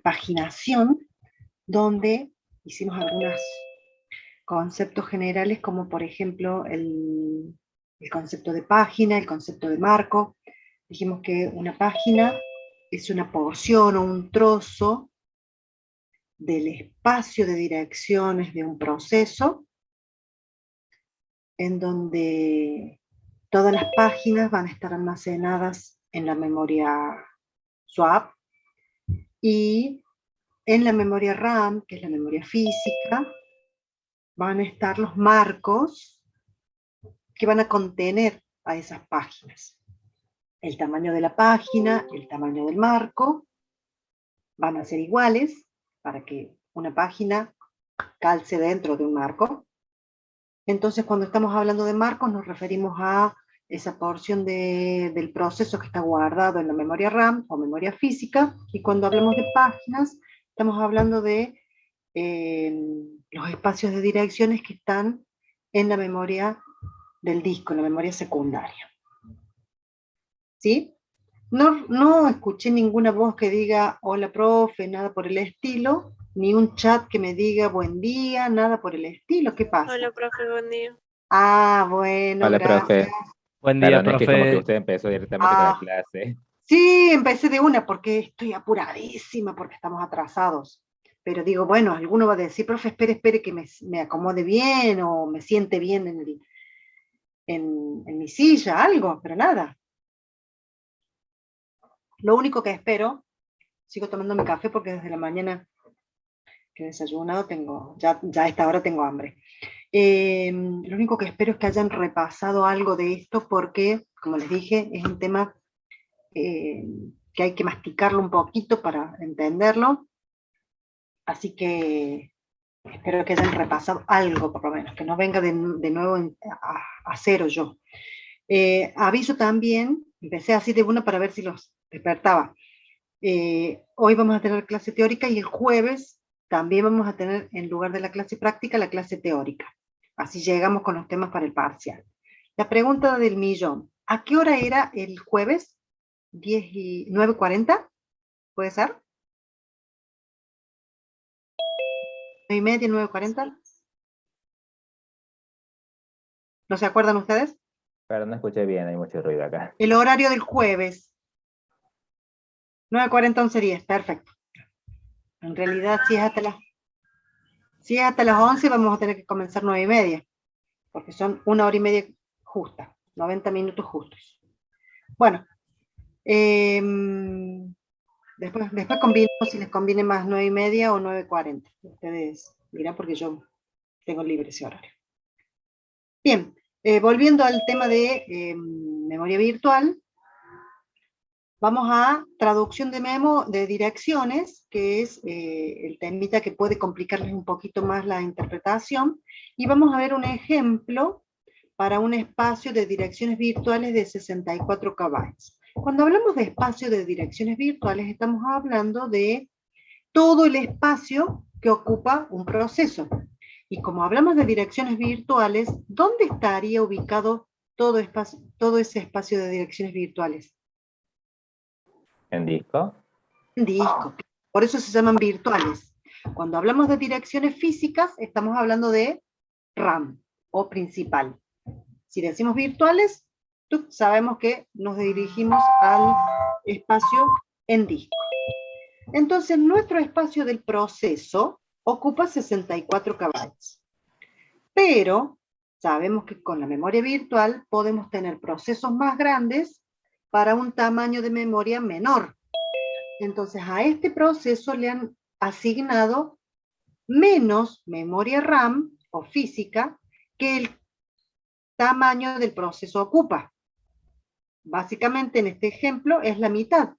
paginación donde hicimos algunos conceptos generales, como por ejemplo el concepto de página, el concepto de marco. Dijimos que una página es una porción o un trozo del espacio de direcciones de un proceso, en donde todas las páginas van a estar almacenadas en la memoria swap, y en la memoria RAM, que es la memoria física, van a estar los marcos que van a contener a esas páginas. El tamaño de la página, el tamaño del marco, van a ser iguales para que una página calce dentro de un marco. Entonces, cuando estamos hablando de marcos, nos referimos a esa porción del proceso que está guardado en la memoria RAM o memoria física, y cuando hablamos de páginas, estamos hablando de los espacios de direcciones que están en la memoria del disco, en la memoria secundaria. ¿Sí? No escuché ninguna voz que diga hola profe, nada por el estilo, ni un chat que me diga buen día, nada por el estilo. ¿Qué pasa? Hola, profe, buen día. Ah, bueno, Hola, gracias. profe. Buen día, Perdón, es que como que profe. usted empezó directamente con la clase. Sí, empecé de una porque estoy apuradísima, porque estamos atrasados. Pero digo, bueno, alguno va a decir, profe, espere que me acomode bien o me siente bien en mi silla, algo, pero nada. Lo único que espero, sigo tomando mi café porque desde la mañana que he desayunado ya a esta hora tengo hambre. Lo único que espero es que hayan repasado algo de esto porque, como les dije, es un tema que hay que masticarlo un poquito para entenderlo. Así que espero que hayan repasado algo, por lo menos, que no venga de nuevo a cero yo. Aviso también, empecé así de una para ver si los despertaba. Hoy vamos a tener clase teórica y el jueves también vamos a tener, en lugar de la clase práctica, la clase teórica. Así llegamos con los temas para el parcial. La pregunta del millón, ¿a qué hora era el jueves? 9:40, ¿puede ser? 9:30, 9:40. ¿No se acuerdan ustedes? Pero no escuché bien, hay mucho ruido acá. El horario del jueves. 9:40, 11:10, perfecto. En realidad, si es hasta las 11, vamos a tener que comenzar 9:30, porque son 1 hora y media justa, 90 minutos justos. Bueno, después combinamos si les conviene más 9:30 o 9:40. Ustedes dirán, porque yo tengo libre ese horario. Bien, volviendo al tema de memoria virtual, vamos a traducción de direcciones, que es el temita que puede complicarles un poquito más la interpretación, y vamos a ver un ejemplo para un espacio de direcciones virtuales de 64 KB. Cuando hablamos de espacio de direcciones virtuales, estamos hablando de todo el espacio que ocupa un proceso. Y como hablamos de direcciones virtuales, ¿dónde estaría ubicado todo ese espacio de direcciones virtuales? ¿En disco? En disco. Por eso se llaman virtuales. Cuando hablamos de direcciones físicas, estamos hablando de RAM o principal. Si decimos virtuales, sabemos que nos dirigimos al espacio en disco. Entonces, nuestro espacio del proceso ocupa 64 KB. Pero sabemos que con la memoria virtual podemos tener procesos más grandes para un tamaño de memoria menor. Entonces, a este proceso le han asignado menos memoria RAM o física que el tamaño del proceso ocupa. Básicamente, en este ejemplo, es la mitad.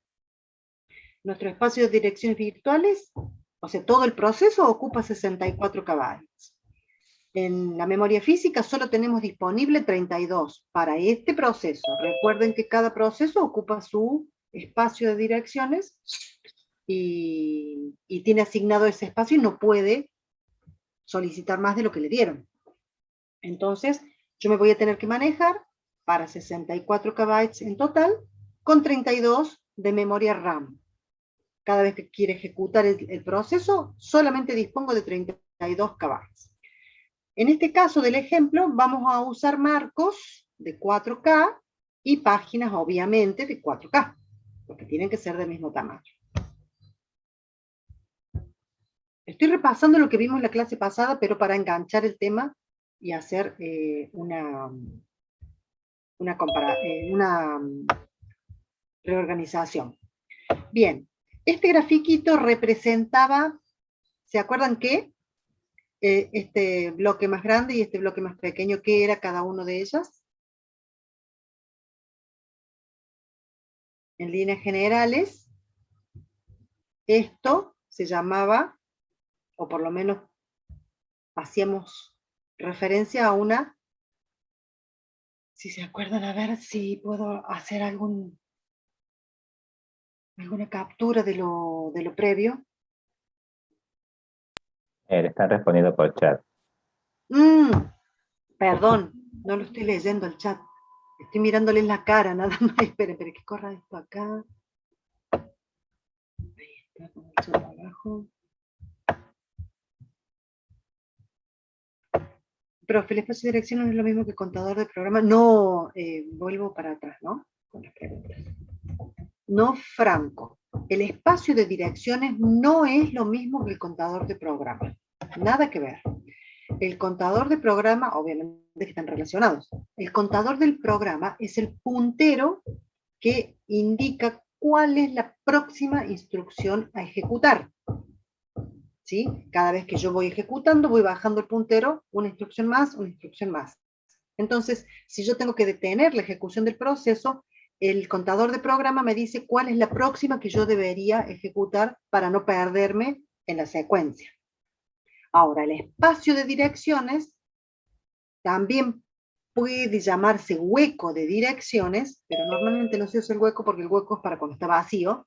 Nuestro espacio de direcciones virtuales, o sea, todo el proceso ocupa 64 KB. En la memoria física solo tenemos disponible 32 para este proceso. Recuerden que cada proceso ocupa su espacio de direcciones y tiene asignado ese espacio y no puede solicitar más de lo que le dieron. Entonces, yo me voy a tener que manejar para 64 KB en total, con 32 de memoria RAM. cada vez que quiere ejecutar el proceso, solamente dispongo de 32 KB. En este caso del ejemplo, vamos a usar marcos de 4K y páginas, obviamente, de 4K, porque tienen que ser del mismo tamaño. Estoy repasando lo que vimos en la clase pasada, pero para enganchar el tema y hacer una reorganización. Bien, este grafiquito representaba, ¿se acuerdan qué? Este bloque más grande y este bloque más pequeño, ¿qué era cada uno de ellas? En líneas generales, esto se llamaba, o por lo menos hacíamos referencia a una, si se acuerdan, a ver si puedo hacer alguna captura de lo previo. Le están respondiendo por chat. Perdón, no lo estoy leyendo el chat. Estoy mirándoles la cara, nada más. Esperen, que corra esto acá. Ahí está, con el chat abajo. Profe, el espacio de dirección no es lo mismo que contador de programa. No, vuelvo para atrás, ¿no? Con las preguntas. No, Franco. El espacio de direcciones no es lo mismo que el contador de programa. Nada que ver. El contador de programa, obviamente que están relacionados. El contador del programa es el puntero que indica cuál es la próxima instrucción a ejecutar. ¿Sí? Cada vez que yo voy ejecutando, voy bajando el puntero, una instrucción más, una instrucción más. Entonces, si yo tengo que detener la ejecución del proceso, el contador de programa me dice cuál es la próxima que yo debería ejecutar para no perderme en la secuencia. Ahora, el espacio de direcciones también puede llamarse hueco de direcciones, pero normalmente no se usa el hueco porque el hueco es para cuando está vacío.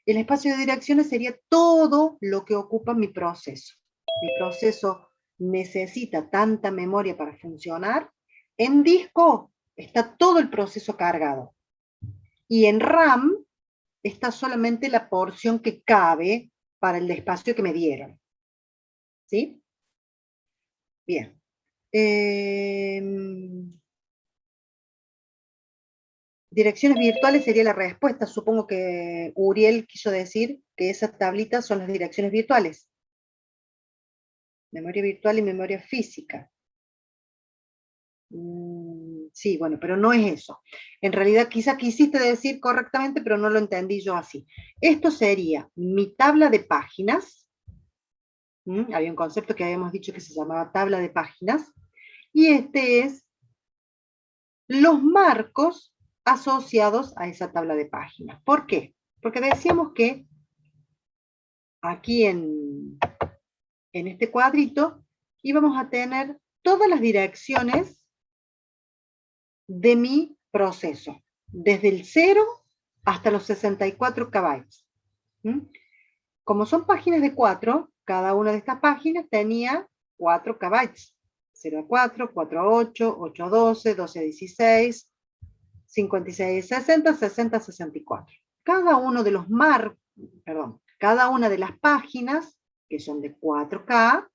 El espacio de direcciones sería todo lo que ocupa mi proceso. Mi proceso necesita tanta memoria para funcionar. En disco está todo el proceso cargado. Y en RAM está solamente la porción que cabe para el espacio que me dieron. ¿Sí? Bien. Direcciones virtuales sería la respuesta. Supongo que Uriel quiso decir que esas tablitas son las direcciones virtuales. Memoria virtual y memoria física. Sí, bueno, pero no es eso. En realidad quizá quisiste decir correctamente, pero no lo entendí yo así. Esto sería mi tabla de páginas. Había un concepto que habíamos dicho que se llamaba tabla de páginas. Y este es los marcos asociados a esa tabla de páginas. ¿Por qué? Porque decíamos que aquí en este cuadrito íbamos a tener todas las direcciones de mi proceso, desde el 0 hasta los 64 KB. Como son páginas de 4, cada una de estas páginas tenía 4 KB. 0 a 4, 4 a 8, 8 a 12, 12 a 16, 56 a 60, 60 a 64. Cada uno de los cada una de las páginas, que son de 4K,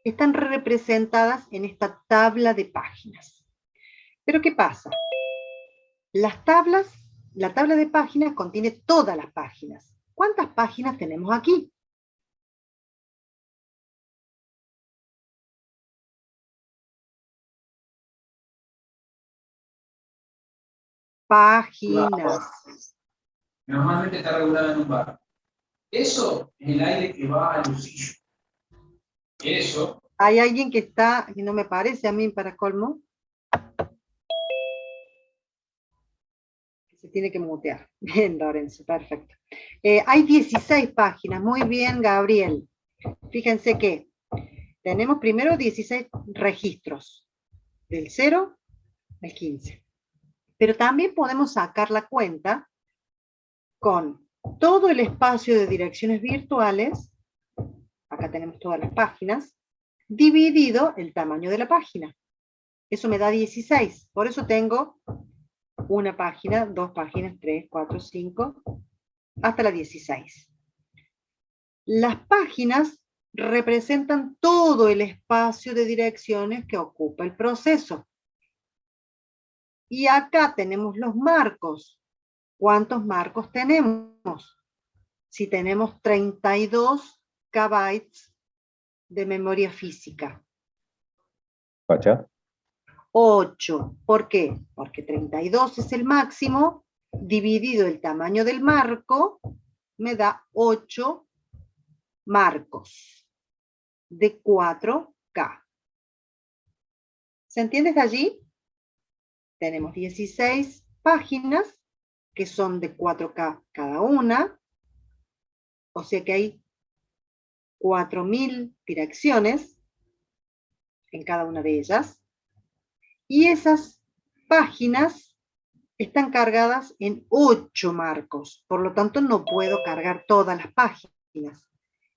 están representadas en esta tabla de páginas. Pero ¿qué pasa? La tabla de páginas contiene todas las páginas. ¿Cuántas páginas tenemos aquí? Páginas. Normalmente está regulada en un bar. Eso es el aire que va al lucillo. Eso. Hay alguien que no me parece a mí para colmo, se tiene que mutear. Bien, Lorenzo, perfecto. Hay 16 páginas, muy bien, Gabriel. Fíjense que tenemos primero 16 registros, del 0 al 15. Pero también podemos sacar la cuenta con todo el espacio de direcciones virtuales, acá tenemos todas las páginas, dividido el tamaño de la página. Eso me da 16. Por eso tengo una página, 2 páginas, 3, 4, 5, hasta la 16. Las páginas representan todo el espacio de direcciones que ocupa el proceso. Y acá tenemos los marcos. ¿Cuántos marcos tenemos? Si tenemos 32 KB de memoria física. 8. 8. ¿Por qué? Porque 32 es el máximo, dividido el tamaño del marco, me da 8 marcos de 4K. ¿Se entiende hasta allí? Tenemos 16 páginas que son de 4K cada una, o sea que hay 4000 direcciones en cada una de ellas, y esas páginas están cargadas en 8 marcos, por lo tanto no puedo cargar todas las páginas.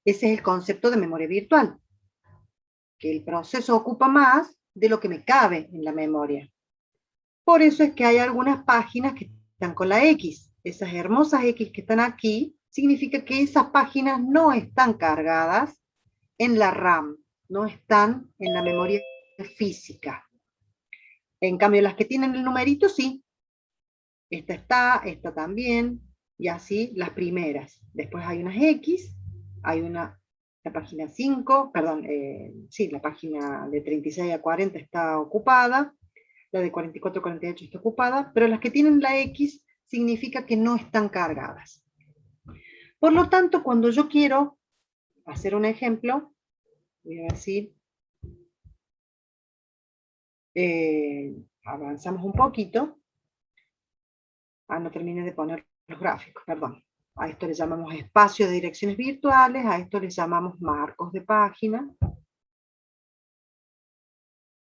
Ese es el concepto de memoria virtual, que el proceso ocupa más de lo que me cabe en la memoria. Por eso es que hay algunas páginas que están con la X. Esas hermosas X que están aquí, significa que esas páginas no están cargadas en la RAM, no están en la memoria física. En cambio, las que tienen el numerito, sí. Esta está, esta también, y así las primeras. Después hay unas X, hay la página 5, perdón, sí, la página de 36 a 40 está ocupada, la de 44 a 48 está ocupada, pero las que tienen la X significa que no están cargadas. Por lo tanto, cuando yo quiero hacer un ejemplo, voy a ver si avanzamos un poquito. No terminé de poner los gráficos, perdón. A esto le llamamos espacio de direcciones virtuales, a esto le llamamos marcos de página,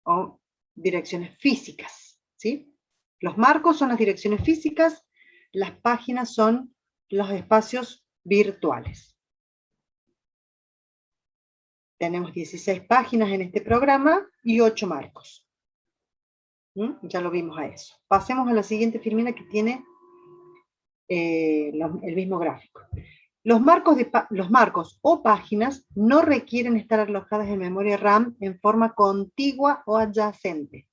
o direcciones físicas, ¿sí? Los marcos son las direcciones físicas, las páginas son los espacios virtuales. Tenemos 16 páginas en este programa y 8 marcos. Ya lo vimos a eso. Pasemos a la siguiente filmina que tiene el mismo gráfico. Los marcos o páginas no requieren estar alojadas en memoria RAM en forma contigua o adyacente.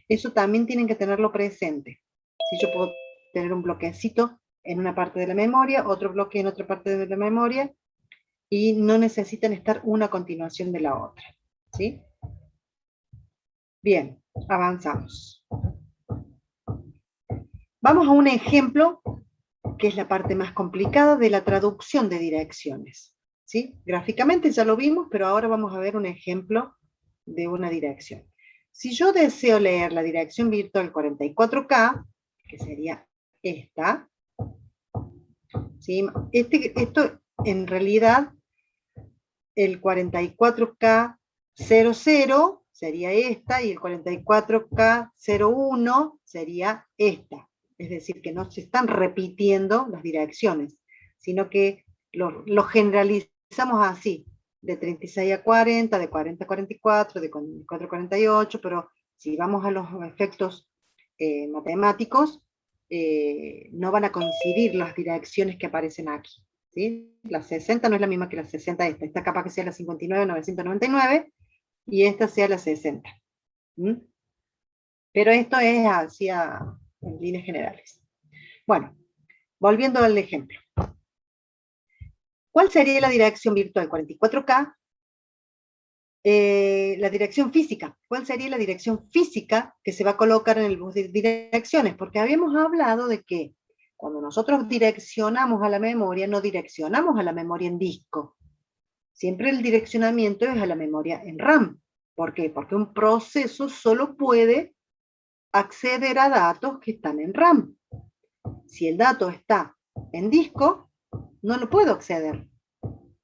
Eso también tienen que tenerlo presente. Si yo puedo tener un bloquecito en una parte de la memoria, otro bloque en otra parte de la memoria, y no necesitan estar una a continuación de la otra. ¿Sí? Bien, avanzamos. Vamos a un ejemplo que es la parte más complicada de la traducción de direcciones. ¿Sí? Gráficamente ya lo vimos, pero ahora vamos a ver un ejemplo de una dirección. Si yo deseo leer la dirección virtual 44K, que sería esta, ¿sí? Esto en realidad, el 44K00 sería esta, y el 44K01 sería esta. Es decir, que no se están repitiendo las direcciones, sino que lo generalizamos así, de 36 a 40, de 40 a 44, de 44 a 48, pero si vamos a los efectos matemáticos, no van a coincidir las direcciones que aparecen aquí. ¿Sí? La 60 no es la misma que la 60 esta. Esta capaz que sea la 59.999 y esta sea la 60. Pero esto es así en líneas generales. Bueno, volviendo al ejemplo. ¿Cuál sería la dirección virtual 44K? La dirección física. ¿Cuál sería la dirección física que se va a colocar en el bus de direcciones? Porque habíamos hablado de que cuando nosotros direccionamos a la memoria, no direccionamos a la memoria en disco. Siempre el direccionamiento es a la memoria en RAM. ¿Por qué? Porque un proceso solo puede acceder a datos que están en RAM. Si el dato está en disco, no lo puedo acceder,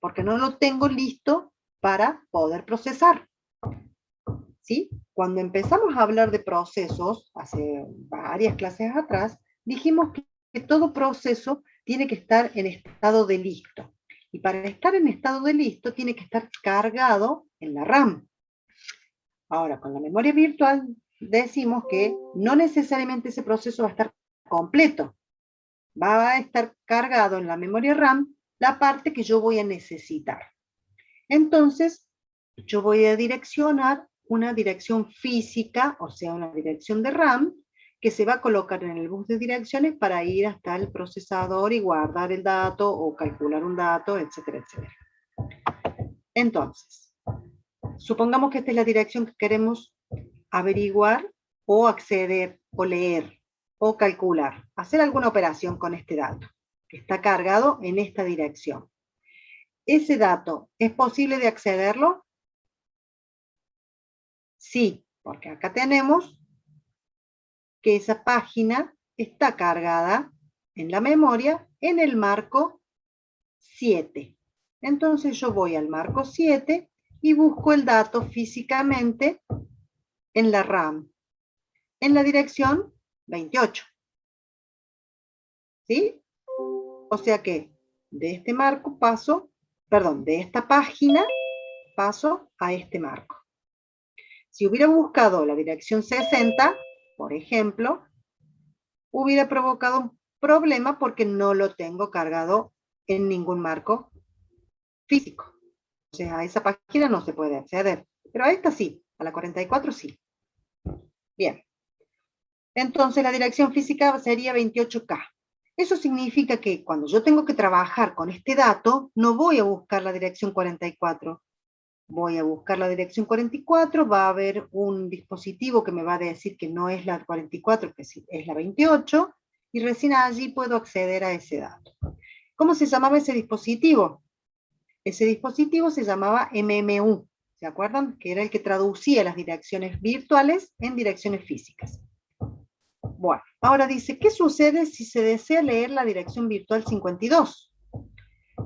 porque no lo tengo listo para poder procesar. ¿Sí? Cuando empezamos a hablar de procesos, hace varias clases atrás, dijimos que todo proceso tiene que estar en estado de listo. Y para estar en estado de listo, tiene que estar cargado en la RAM. Ahora, con la memoria virtual, decimos que no necesariamente ese proceso va a estar completo. va a estar cargado en la memoria RAM la parte que yo voy a necesitar. Entonces, yo voy a direccionar una dirección física, o sea, una dirección de RAM, que se va a colocar en el bus de direcciones para ir hasta el procesador y guardar el dato o calcular un dato, etcétera, etcétera. Entonces, supongamos que esta es la dirección que queremos averiguar o acceder o leer o calcular, hacer alguna operación con este dato que está cargado en esta dirección. ¿Ese dato es posible de accederlo? Sí, porque acá tenemos que esa página está cargada en la memoria en el marco 7. Entonces yo voy al marco 7 y busco el dato físicamente en la RAM, en la dirección 28. ¿Sí? O sea que de este marco paso, perdón, de esta página paso a este marco. Si hubiera buscado la dirección 60, por ejemplo, hubiera provocado un problema porque no lo tengo cargado en ningún marco físico. O sea, a esa página no se puede acceder. Pero a esta sí, a la 44 sí. Bien. Entonces la dirección física sería 28K. Eso significa que cuando yo tengo que trabajar con este dato, no voy a buscar la dirección 44. Voy a buscar la dirección 44, va a haber un dispositivo que me va a decir que no es la 44, que es la 28, y recién allí puedo acceder a ese dato. ¿Cómo se llamaba ese dispositivo? Ese dispositivo se llamaba MMU, ¿se acuerdan? Que era el que traducía las direcciones virtuales en direcciones físicas. Bueno, ahora dice, ¿qué sucede si se desea leer la dirección virtual 52?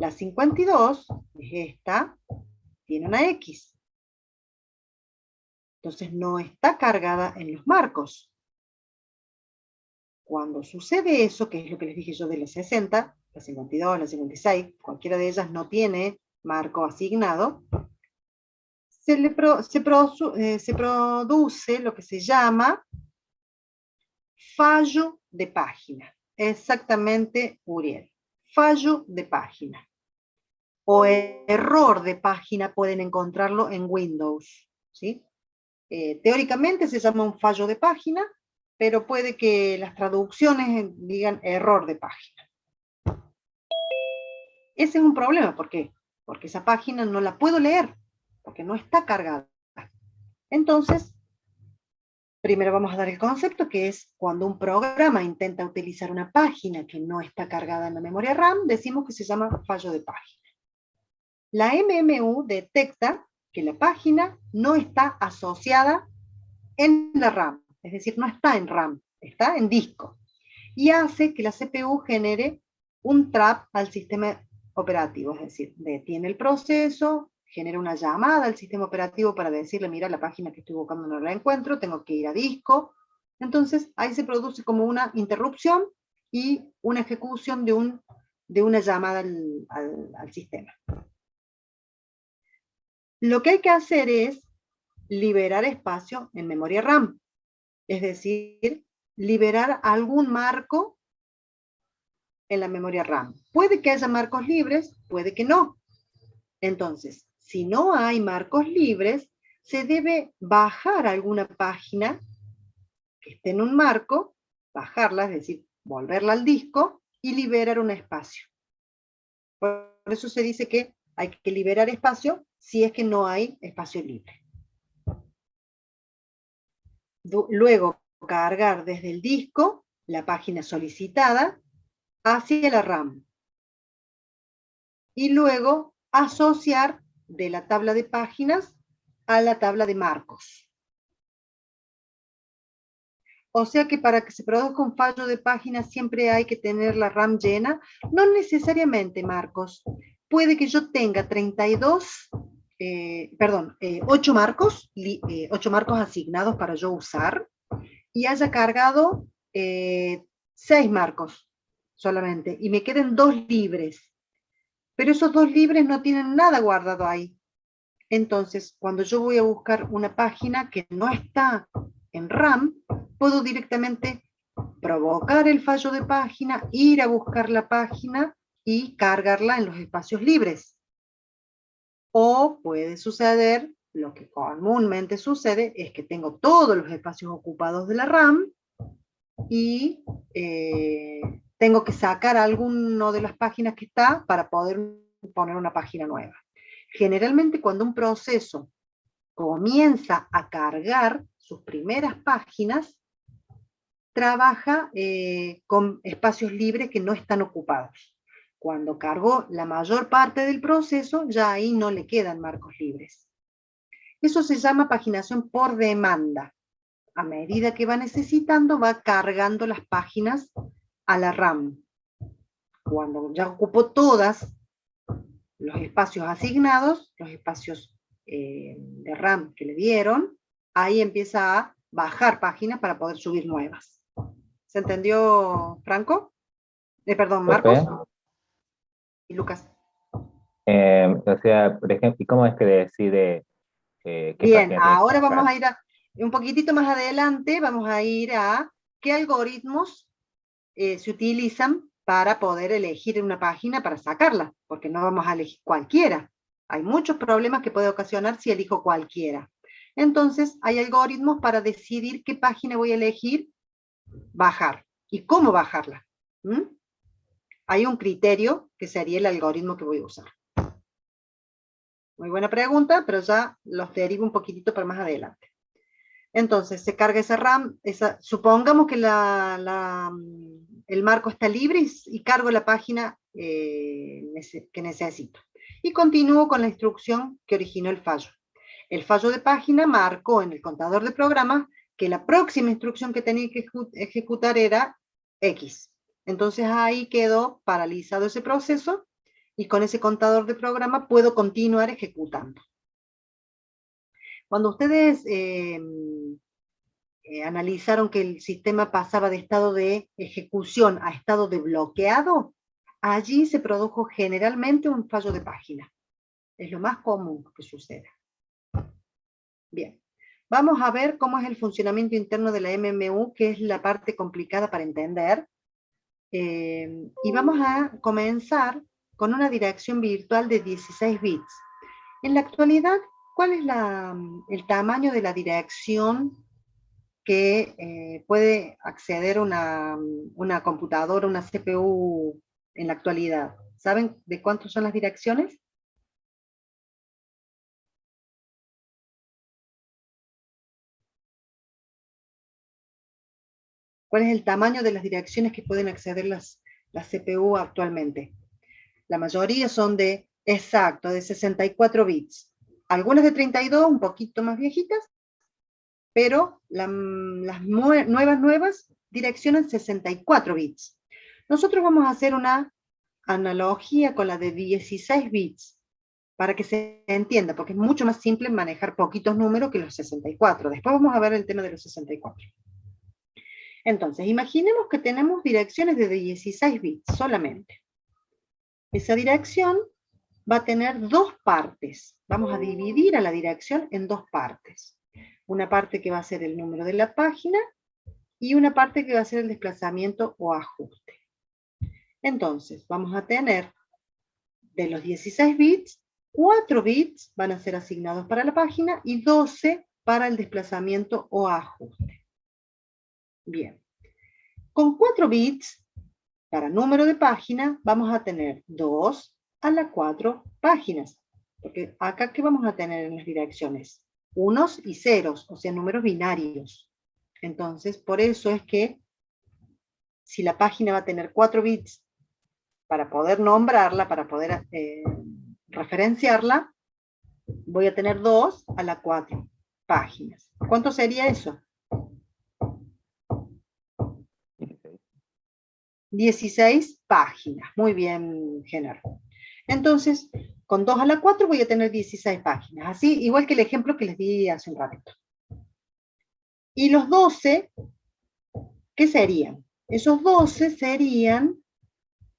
La 52 es esta, tiene una X. Entonces no está cargada en los marcos. Cuando sucede eso, que es lo que les dije yo de la 60, la 52, la 56, cualquiera de ellas no tiene marco asignado, se produce lo que se llama fallo de página. Exactamente, Uriel. Fallo de página. O error de página pueden encontrarlo en Windows. ¿Sí? Teóricamente se llama un fallo de página, pero puede que las traducciones digan error de página. Ese es un problema. ¿Por qué? Porque esa página no la puedo leer, porque no está cargada. Entonces, primero vamos a dar el concepto, que es cuando un programa intenta utilizar una página que no está cargada en la memoria RAM, decimos que se llama fallo de página. La MMU detecta que la página no está asociada en la RAM, es decir, no está en RAM, está en disco, y hace que la CPU genere un trap al sistema operativo, es decir, detiene el proceso, genera una llamada al sistema operativo para decirle, mira, la página que estoy buscando no la encuentro, tengo que ir a disco. Entonces, ahí se produce como una interrupción y una ejecución de una llamada al sistema. Lo que hay que hacer es liberar espacio en memoria RAM, es decir, liberar algún marco en la memoria RAM. Puede que haya marcos libres, puede que no. Entonces, si no hay marcos libres, se debe bajar alguna página que esté en un marco, bajarla, es decir, volverla al disco y liberar un espacio. Por eso se dice que hay que liberar espacio si es que no hay espacio libre. Luego, cargar desde el disco la página solicitada hacia la RAM. Y luego asociar de la tabla de páginas a la tabla de marcos. O sea que para que se produzca un fallo de página siempre hay que tener la RAM llena. No necesariamente, Marcos. Puede que yo tenga 8 marcos, 8 marcos asignados para yo usar, y haya cargado 6 marcos solamente, y me queden 2 libres. Pero esos 2 libres no tienen nada guardado ahí. Entonces, cuando yo voy a buscar una página que no está en RAM, puedo directamente provocar el fallo de página, ir a buscar la página y cargarla en los espacios libres. O puede suceder, lo que comúnmente sucede, es que tengo todos los espacios ocupados de la RAM y tengo que sacar alguno de las páginas que está para poder poner una página nueva. Generalmente cuando un proceso comienza a cargar sus primeras páginas, trabaja con espacios libres que no están ocupados. Cuando cargó la mayor parte del proceso, ya ahí no le quedan marcos libres. Eso se llama paginación por demanda. A medida que va necesitando, va cargando las páginas a la RAM. Cuando ya ocupó todas los espacios asignados, los espacios de RAM que le dieron, ahí empieza a bajar páginas para poder subir nuevas. ¿Se entendió, Franco? Perdón, Marcos. Y Lucas. O sea, por ejemplo, ¿y cómo es que decide qué Bien, página tiene que ahora vamos cargar? a ir un poquitito más adelante, vamos a ir a qué algoritmos se utilizan para poder elegir una página para sacarla, porque no vamos a elegir cualquiera. Hay muchos problemas que puede ocasionar si elijo cualquiera. Entonces, hay algoritmos para decidir qué página voy a elegir bajar y cómo bajarla. Hay un criterio que sería el algoritmo que voy a usar. Muy buena pregunta, pero ya los derivo un poquitito para más adelante. Entonces, se carga esa RAM, supongamos que el marco está libre y cargo la página que necesito. Y continúo con la instrucción que originó el fallo. El fallo de página marcó en el contador de programas que la próxima instrucción que tenía que ejecutar era X. Entonces ahí quedó paralizado ese proceso y con ese contador de programa puedo continuar ejecutando. Cuando ustedes analizaron que el sistema pasaba de estado de ejecución a estado de bloqueado, allí se produjo generalmente un fallo de página. Es lo más común que suceda. Bien, vamos a ver cómo es el funcionamiento interno de la MMU, que es la parte complicada para entender. Y vamos a comenzar con una dirección virtual de 16 bits. En la actualidad, ¿cuál es el tamaño de la dirección que puede acceder una computadora, una CPU en la actualidad? ¿Saben de cuántos son las direcciones? ¿Cuál es el tamaño de las direcciones que pueden acceder las CPU actualmente? La mayoría son de 64 bits. Algunas de 32, un poquito más viejitas, pero las nuevas direccionan 64 bits. Nosotros vamos a hacer una analogía con la de 16 bits, para que se entienda, porque es mucho más simple manejar poquitos números que los 64. Después vamos a ver el tema de los 64. Entonces, imaginemos que tenemos direcciones de 16 bits solamente. Esa dirección va a tener dos partes. Vamos a dividir a la dirección en dos partes. Una parte que va a ser el número de la página y una parte que va a ser el desplazamiento o ajuste. Entonces, vamos a tener de los 16 bits, 4 bits van a ser asignados para la página y 12 para el desplazamiento o ajuste. Bien. Con 4 bits, para número de página, vamos a tener 2 a la 4 páginas. Porque acá, ¿qué vamos a tener en las direcciones? Unos y ceros, o sea, números binarios. Entonces, por eso es que si la página va a tener 4 bits para poder nombrarla, para poder referenciarla, voy a tener 2 a la 4 páginas. ¿Cuánto sería eso? 16 páginas. Muy bien, Genaro. Entonces, con 2 a la 4 voy a tener 16 páginas. Así, igual que el ejemplo que les di hace un ratito. Y los 12, ¿qué serían? Esos 12 serían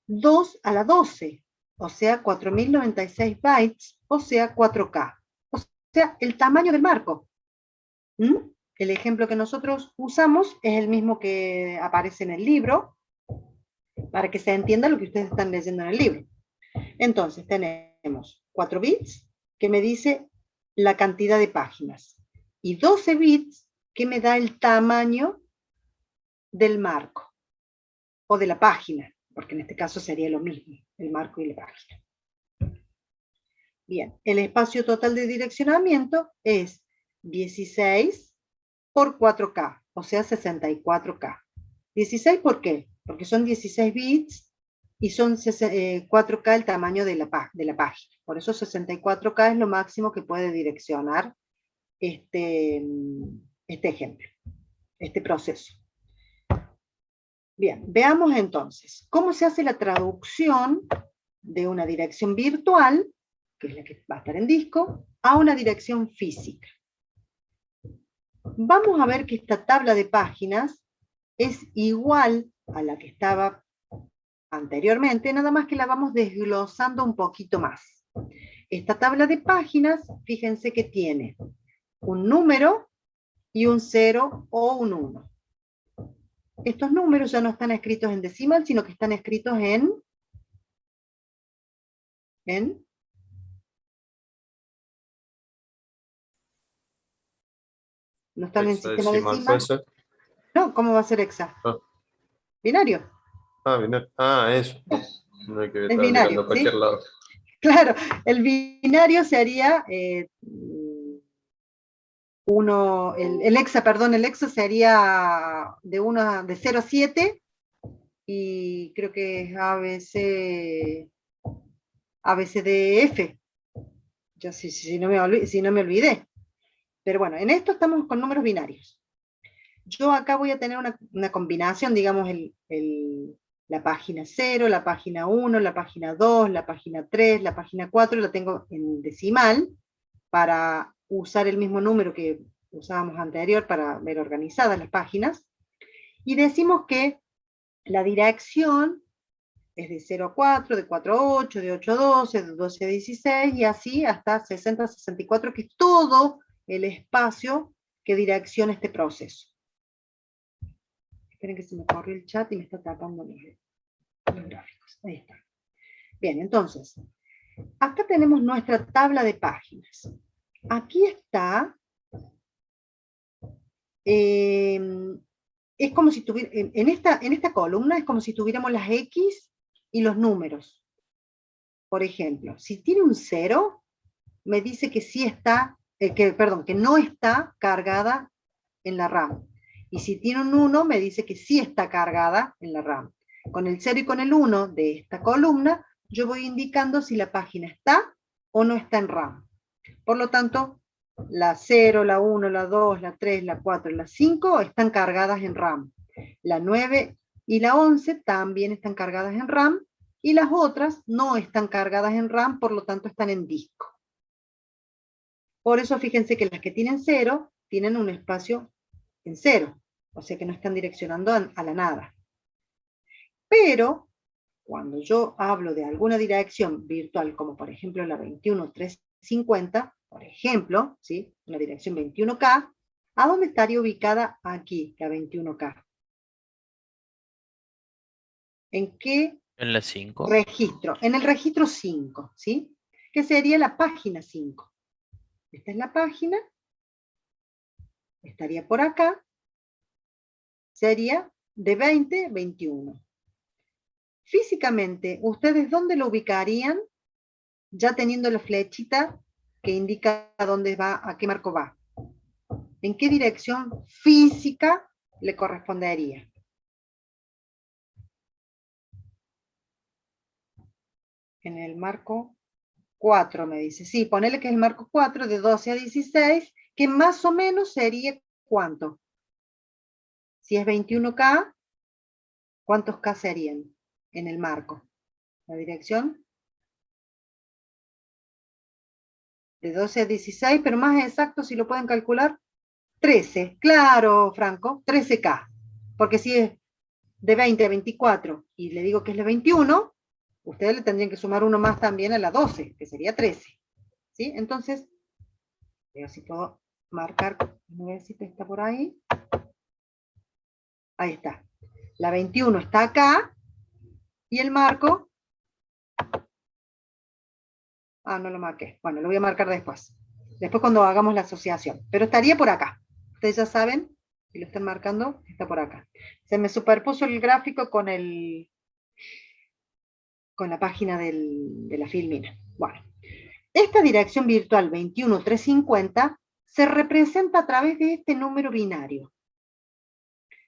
2 a la 12, o sea, 4096 bytes, o sea, 4K. O sea, el tamaño del marco. el ejemplo que nosotros usamos es el mismo que aparece en el libro, para que se entienda lo que ustedes están leyendo en el libro. Entonces, tenemos 4 bits, que me dice la cantidad de páginas, y 12 bits, que me da el tamaño del marco, o de la página, porque en este caso sería lo mismo, el marco y la página. Bien, el espacio total de direccionamiento es 16 por 4K, o sea 64K. 16, ¿por qué? Porque son 16 bits y son 4K el tamaño de la página. Por eso 64K es lo máximo que puede direccionar este ejemplo, este proceso. Bien, veamos entonces cómo se hace la traducción de una dirección virtual, que es la que va a estar en disco, a una dirección física. Vamos a ver que esta tabla de páginas es igual a la que estaba anteriormente, nada más que la vamos desglosando un poquito más. Esta tabla de páginas, fíjense que tiene un número y un 0 o un 1. Estos números ya no están escritos en decimal, sino que están escritos no están en sistema decimal. No, ¿cómo va a ser hexa? Binario. Binario. Eso. No hay que Es estar binario, mirando a cualquier ¿sí? lado. Claro, el binario sería el hexa, perdón, el hexa sería de 0 a 7, y creo que es ABCDF. Ya si no me olvidé. Pero bueno, en esto estamos con números binarios. Yo acá voy a tener una combinación, digamos, la página 0, la página 1, la página 2, la página 3, la página 4, la tengo en decimal, para usar el mismo número que usábamos anterior para ver organizadas las páginas. Y decimos que la dirección es de 0 a 4, de 4 a 8, de 8 a 12, de 12 a 16, y así hasta 60 a 64, que es todo el espacio que direcciona este proceso. Esperen que se me corrió el chat y me está tapando los gráficos. Ahí está. Bien, entonces, acá tenemos nuestra tabla de páginas. Aquí está, es como si tuviera, en esta columna es como si tuviéramos las X y los números. Por ejemplo, si tiene un 0, me dice que sí está, que no está cargada en la RAM. Y si tiene un 1, me dice que sí está cargada en la RAM. Con el 0 y con el 1 de esta columna, yo voy indicando si la página está o no está en RAM. Por lo tanto, la 0, la 1, la 2, la 3, la 4 y la 5 están cargadas en RAM. La 9 y la 11 también están cargadas en RAM, y las otras no están cargadas en RAM, por lo tanto están en disco. Por eso fíjense que las que tienen 0 tienen un espacio en 0, o sea que no están direccionando a la nada. Pero cuando yo hablo de alguna dirección virtual, como por ejemplo la 21350, por ejemplo, ¿sí? Una dirección 21K, ¿a dónde estaría ubicada aquí la 21K? ¿En qué En la 5. registro? En el registro 5, ¿sí? Que sería la página 5. Esta es la página, estaría por acá, sería de 2021. Físicamente, ¿ustedes dónde lo ubicarían? Ya teniendo la flechita que indica a dónde va, a qué marco va. ¿En qué dirección física le correspondería? En el marco 4, me dice. Sí, ponele que es el marco 4, de 12 a 16, que más o menos sería ¿cuánto? Si es 21K, ¿cuántos K serían en el marco? La dirección de 12 a 16, pero más exacto, si lo pueden calcular, 13. Claro, Franco, 13K. Porque si es de 20 a 24 y le digo que es la 21, ustedes le tendrían que sumar uno más también a la 12, que sería 13. ¿Sí? Entonces, veo si puedo marcar Voy a ver si está por ahí. Ahí está. La 21 está acá, y el marco, no lo marqué. Bueno, lo voy a marcar después. Después cuando hagamos la asociación. Pero estaría por acá. Ustedes ya saben, si lo están marcando, está por acá. Se me superpuso el gráfico con la página de la Filmina. Bueno, esta dirección virtual 21350 se representa a través de este número binario.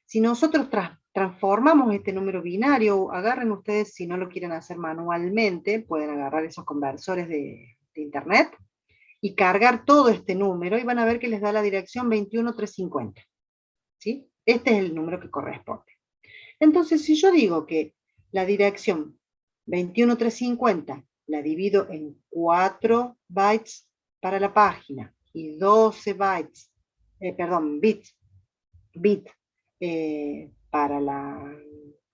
Si nosotros transformamos este número binario, agarren ustedes, si no lo quieren hacer manualmente, pueden agarrar esos conversores de internet y cargar todo este número y van a ver que les da la dirección 21350. ¿Sí? Este es el número que corresponde. Entonces, si yo digo que la dirección 21350 la divido en 4 bytes para la página y 12 bytes, bits para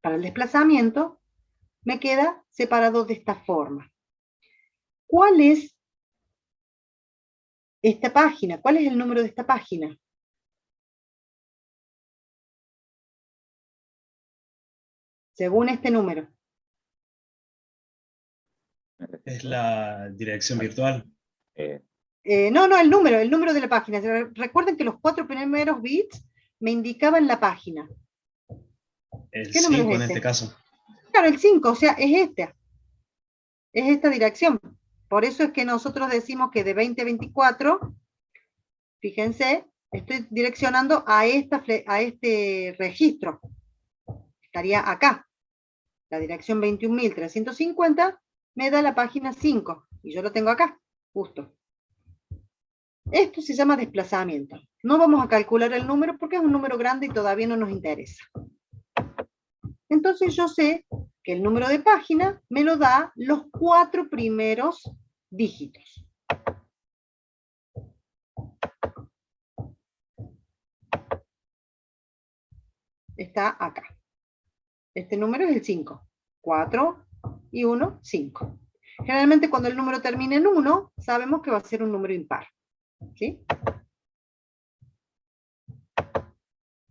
el desplazamiento, me queda separado de esta forma. ¿Cuál es esta página? ¿Cuál es el número de esta página? Según este número. Es la dirección virtual. No, el número de la página. Recuerden que los 4 primeros bits me indicaban la página. El ¿Qué número 5 es en este? este caso. Claro, el 5, o sea, es esta dirección. Por eso es que nosotros decimos que de 20 a 24, fíjense, estoy direccionando a este registro. Estaría acá. La dirección 21.350 me da la página 5, y yo lo tengo acá, justo. Esto se llama desplazamiento. No vamos a calcular el número porque es un número grande y todavía no nos interesa. Entonces yo sé que el número de página me lo da los 4 primeros dígitos. Está acá. Este número es el 5. 4 y 1, 5. Generalmente cuando el número termina en 1, sabemos que va a ser un número impar. ¿Sí?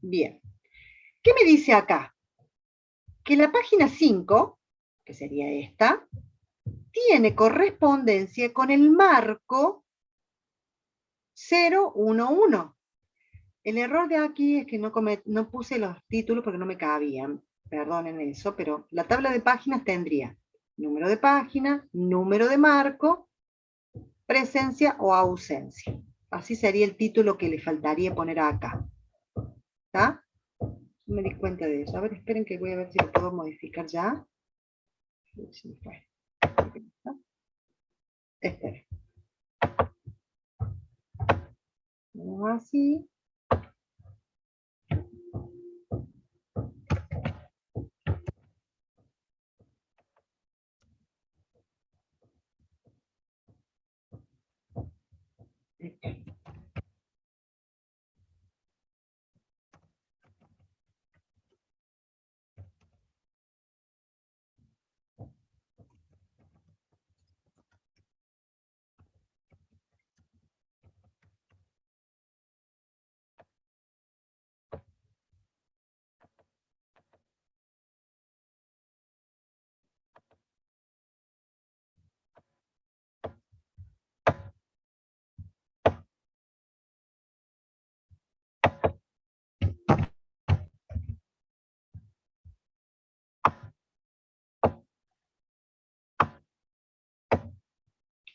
Bien. ¿Qué me dice acá? Que la página 5, que sería esta, tiene correspondencia con el marco 011. El error de aquí es que no puse los títulos porque no me cabían. Perdonen eso, pero la tabla de páginas tendría número de página, número de marco, presencia o ausencia. Así sería el título que le faltaría poner acá. ¿Está? Me di cuenta de eso. A ver, esperen que voy a ver si lo puedo modificar ya. Esperen. Vamos así.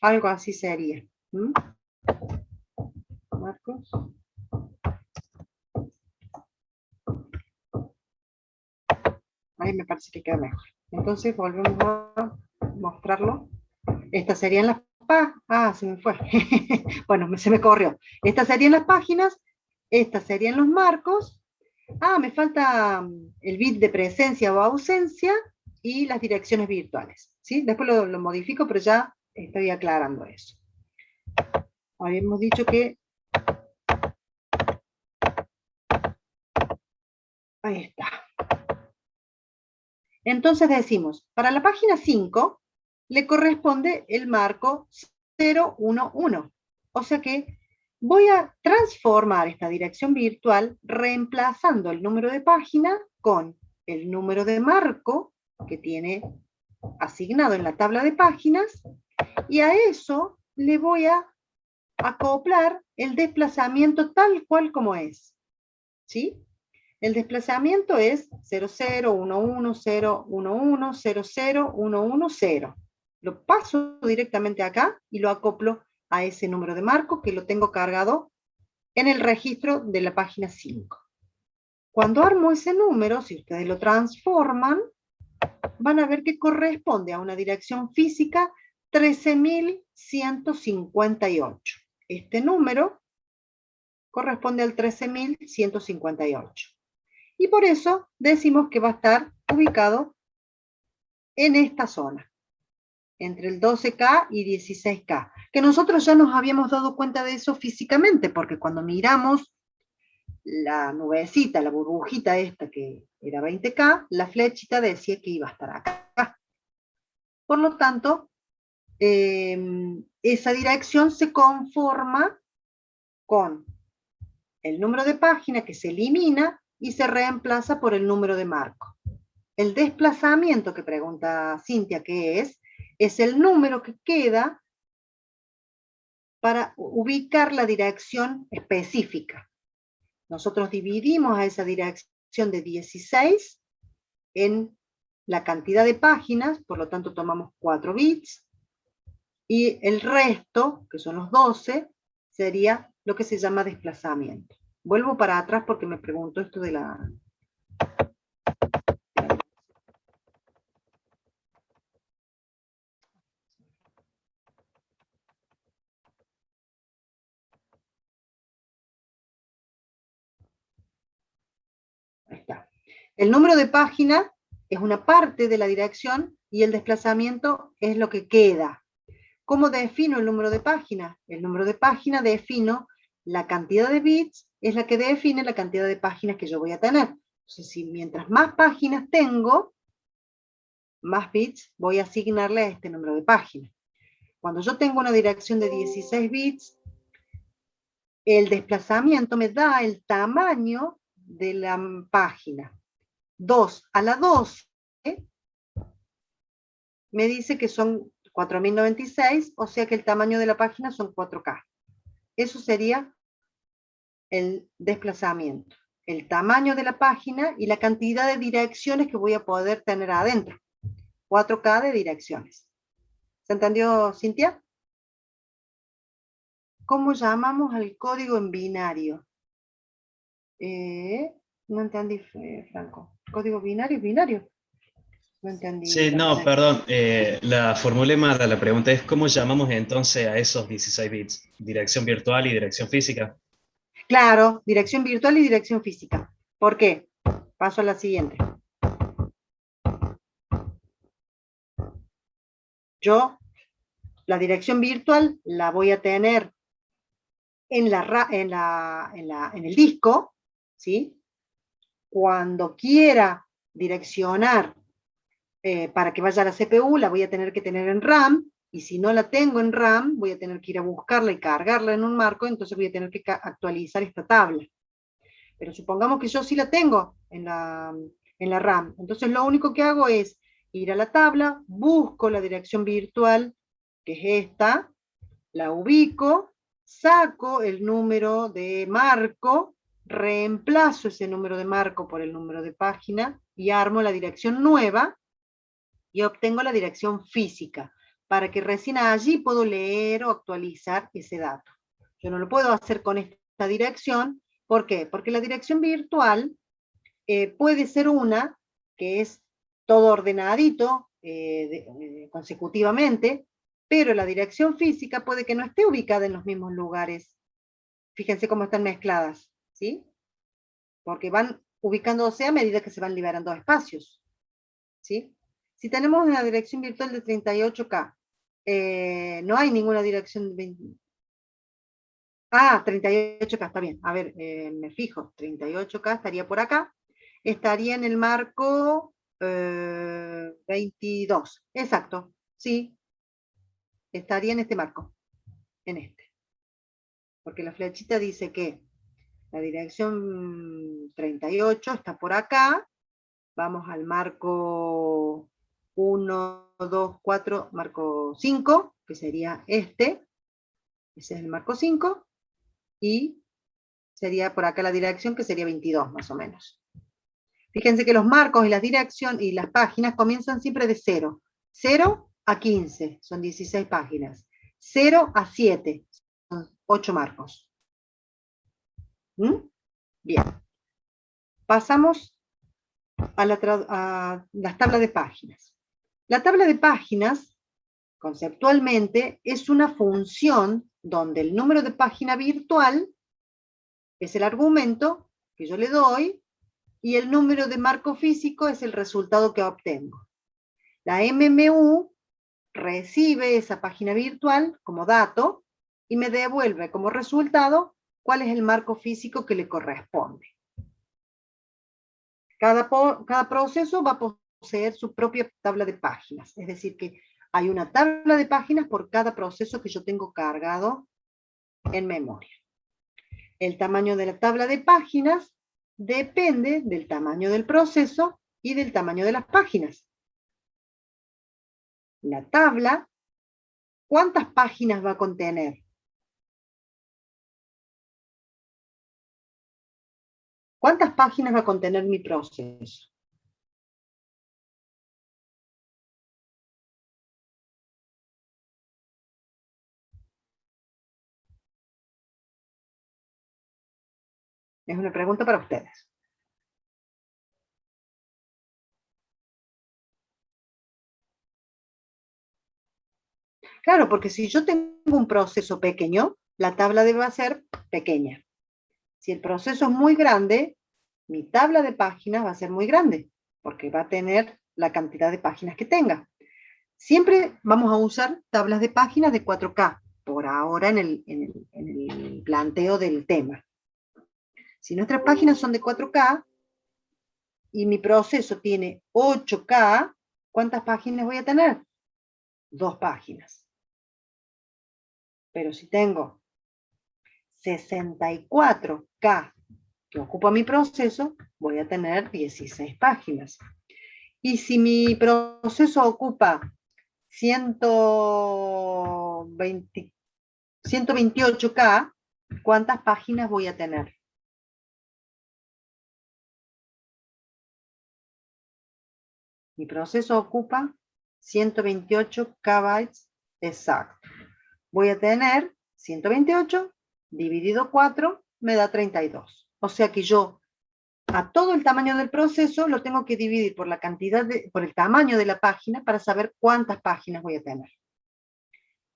Algo así sería. Marcos. Ahí me parece que queda mejor. Entonces volvemos a mostrarlo. Estas serían las páginas. Se me fue. Bueno, se me corrió. Estas serían las páginas. Estas serían los marcos. Me falta el bit de presencia o ausencia y las direcciones virtuales. ¿Sí? Después lo modifico, pero ya estoy aclarando eso. Habíamos dicho que... Ahí está. Entonces decimos, para la página 5 le corresponde el marco 011. O sea que Voy a transformar esta dirección virtual reemplazando el número de página con el número de marco que tiene asignado en la tabla de páginas, y a eso le voy a acoplar el desplazamiento tal cual como es. ¿Sí? El desplazamiento es 0, 0, 1, 1, 0, 1, 1, 0, 0, 1, 1, 0. Lo paso directamente acá y lo acoplo a ese número de marco que lo tengo cargado en el registro de la página 5. Cuando armo ese número, si ustedes lo transforman, van a ver que corresponde a una dirección física 13.158. Este número corresponde al 13.158. Y por eso decimos que va a estar ubicado en esta zona, entre el 12K y 16K, que nosotros ya nos habíamos dado cuenta de eso físicamente, porque cuando miramos la nubecita, la burbujita esta que era 20K, la flechita decía que iba a estar acá. Por lo tanto, esa dirección se conforma con el número de página que se elimina y se reemplaza por el número de marco. El desplazamiento que pregunta Cintia qué es el número que queda para ubicar la dirección específica. Nosotros dividimos a esa dirección de 16 en la cantidad de páginas, por lo tanto tomamos 4 bits, y el resto, que son los 12, sería lo que se llama desplazamiento. Vuelvo para atrás porque me preguntó esto de la... Ahí está. El número de página es una parte de la dirección y el desplazamiento es lo que queda. ¿Cómo defino el número de página? El número de página defino la cantidad de bits, es la que define la cantidad de páginas que yo voy a tener. Entonces, si mientras más páginas tengo, más bits voy a asignarle a este número de páginas. Cuando yo tengo una dirección de 16 bits, el desplazamiento me da el tamaño de la página. 2 a la 12 me dice que son 4096, o sea que el tamaño de la página son 4K. Eso sería el desplazamiento, el tamaño de la página y la cantidad de direcciones que voy a poder tener adentro. 4K de direcciones. ¿Se entendió, Cintia? ¿Cómo llamamos al código en binario? No entendí, Franco. ¿Código binario es binario? No entendí. Sí, no, perdón. La formulé mal. La pregunta es: ¿cómo llamamos entonces a esos 16 bits? ¿Dirección virtual y dirección física? Claro, dirección virtual y dirección física. ¿Por qué? Paso a la siguiente. Yo, la dirección virtual la voy a tener en el disco, ¿sí? Cuando quiera direccionar para que vaya a la CPU, la voy a tener que tener en RAM, y si no la tengo en RAM, voy a tener que ir a buscarla y cargarla en un marco, entonces voy a tener que actualizar esta tabla. Pero supongamos que yo sí la tengo en la RAM, entonces lo único que hago es ir a la tabla, busco la dirección virtual, que es esta, la ubico, saco el número de marco, reemplazo ese número de marco por el número de página y armo la dirección nueva y obtengo la dirección física, para que recién allí puedo leer o actualizar ese dato. Yo no lo puedo hacer con esta dirección. ¿Por qué? Porque la dirección virtual puede ser una que es todo ordenadito consecutivamente, pero la dirección física puede que no esté ubicada en los mismos lugares. Fíjense cómo están mezcladas, ¿sí? Porque van ubicándose a medida que se van liberando espacios, ¿sí? Si tenemos una dirección virtual de 38K, no hay ninguna dirección de 20... 38K, está bien. A ver, me fijo, 38K estaría por acá. Estaría en el marco 22. Exacto, sí. Estaría en este marco, en este. porque la flechita dice que la dirección 38 está por acá, vamos al marco 1, 2, 4, marco 5, que sería este, ese es el marco 5, y sería por acá la dirección, que sería 22 más o menos. Fíjense que los marcos y las direcciones y las páginas comienzan siempre de 0. 0 a 15, son 16 páginas. 0 a 7, son 8 marcos. ¿Mm? Bien. Pasamos a las tablas de páginas. La tabla de páginas, conceptualmente, es una función donde el número de página virtual es el argumento que yo le doy y el número de marco físico es el resultado que obtengo. La MMU recibe esa página virtual como dato y me devuelve como resultado cuál es el marco físico que le corresponde. Cada proceso va a poseer su propia tabla de páginas, es decir que hay una tabla de páginas por cada proceso que yo tengo cargado en memoria. El tamaño de la tabla de páginas depende del tamaño del proceso y del tamaño de las páginas. La tabla, ¿cuántas páginas va a contener? ¿Cuántas páginas va a contener mi proceso? Es una pregunta para ustedes. Claro, porque si yo tengo un proceso pequeño, la tabla debe ser pequeña. Si el proceso es muy grande, mi tabla de páginas va a ser muy grande, porque va a tener la cantidad de páginas que tenga. Siempre vamos a usar tablas de páginas de 4K, por ahora en el planteo del tema. Si nuestras páginas son de 4K y mi proceso tiene 8K, ¿cuántas páginas voy a tener? 2 páginas. Pero si tengo 64K que ocupa mi proceso, voy a tener 16 páginas. Y si mi proceso ocupa 128K, ¿cuántas páginas voy a tener? Mi proceso ocupa 128 KB exacto. Voy a tener 128 dividido 4 me da 32. O sea que yo a todo el tamaño del proceso lo tengo que dividir por la cantidad por el tamaño de la página para saber cuántas páginas voy a tener.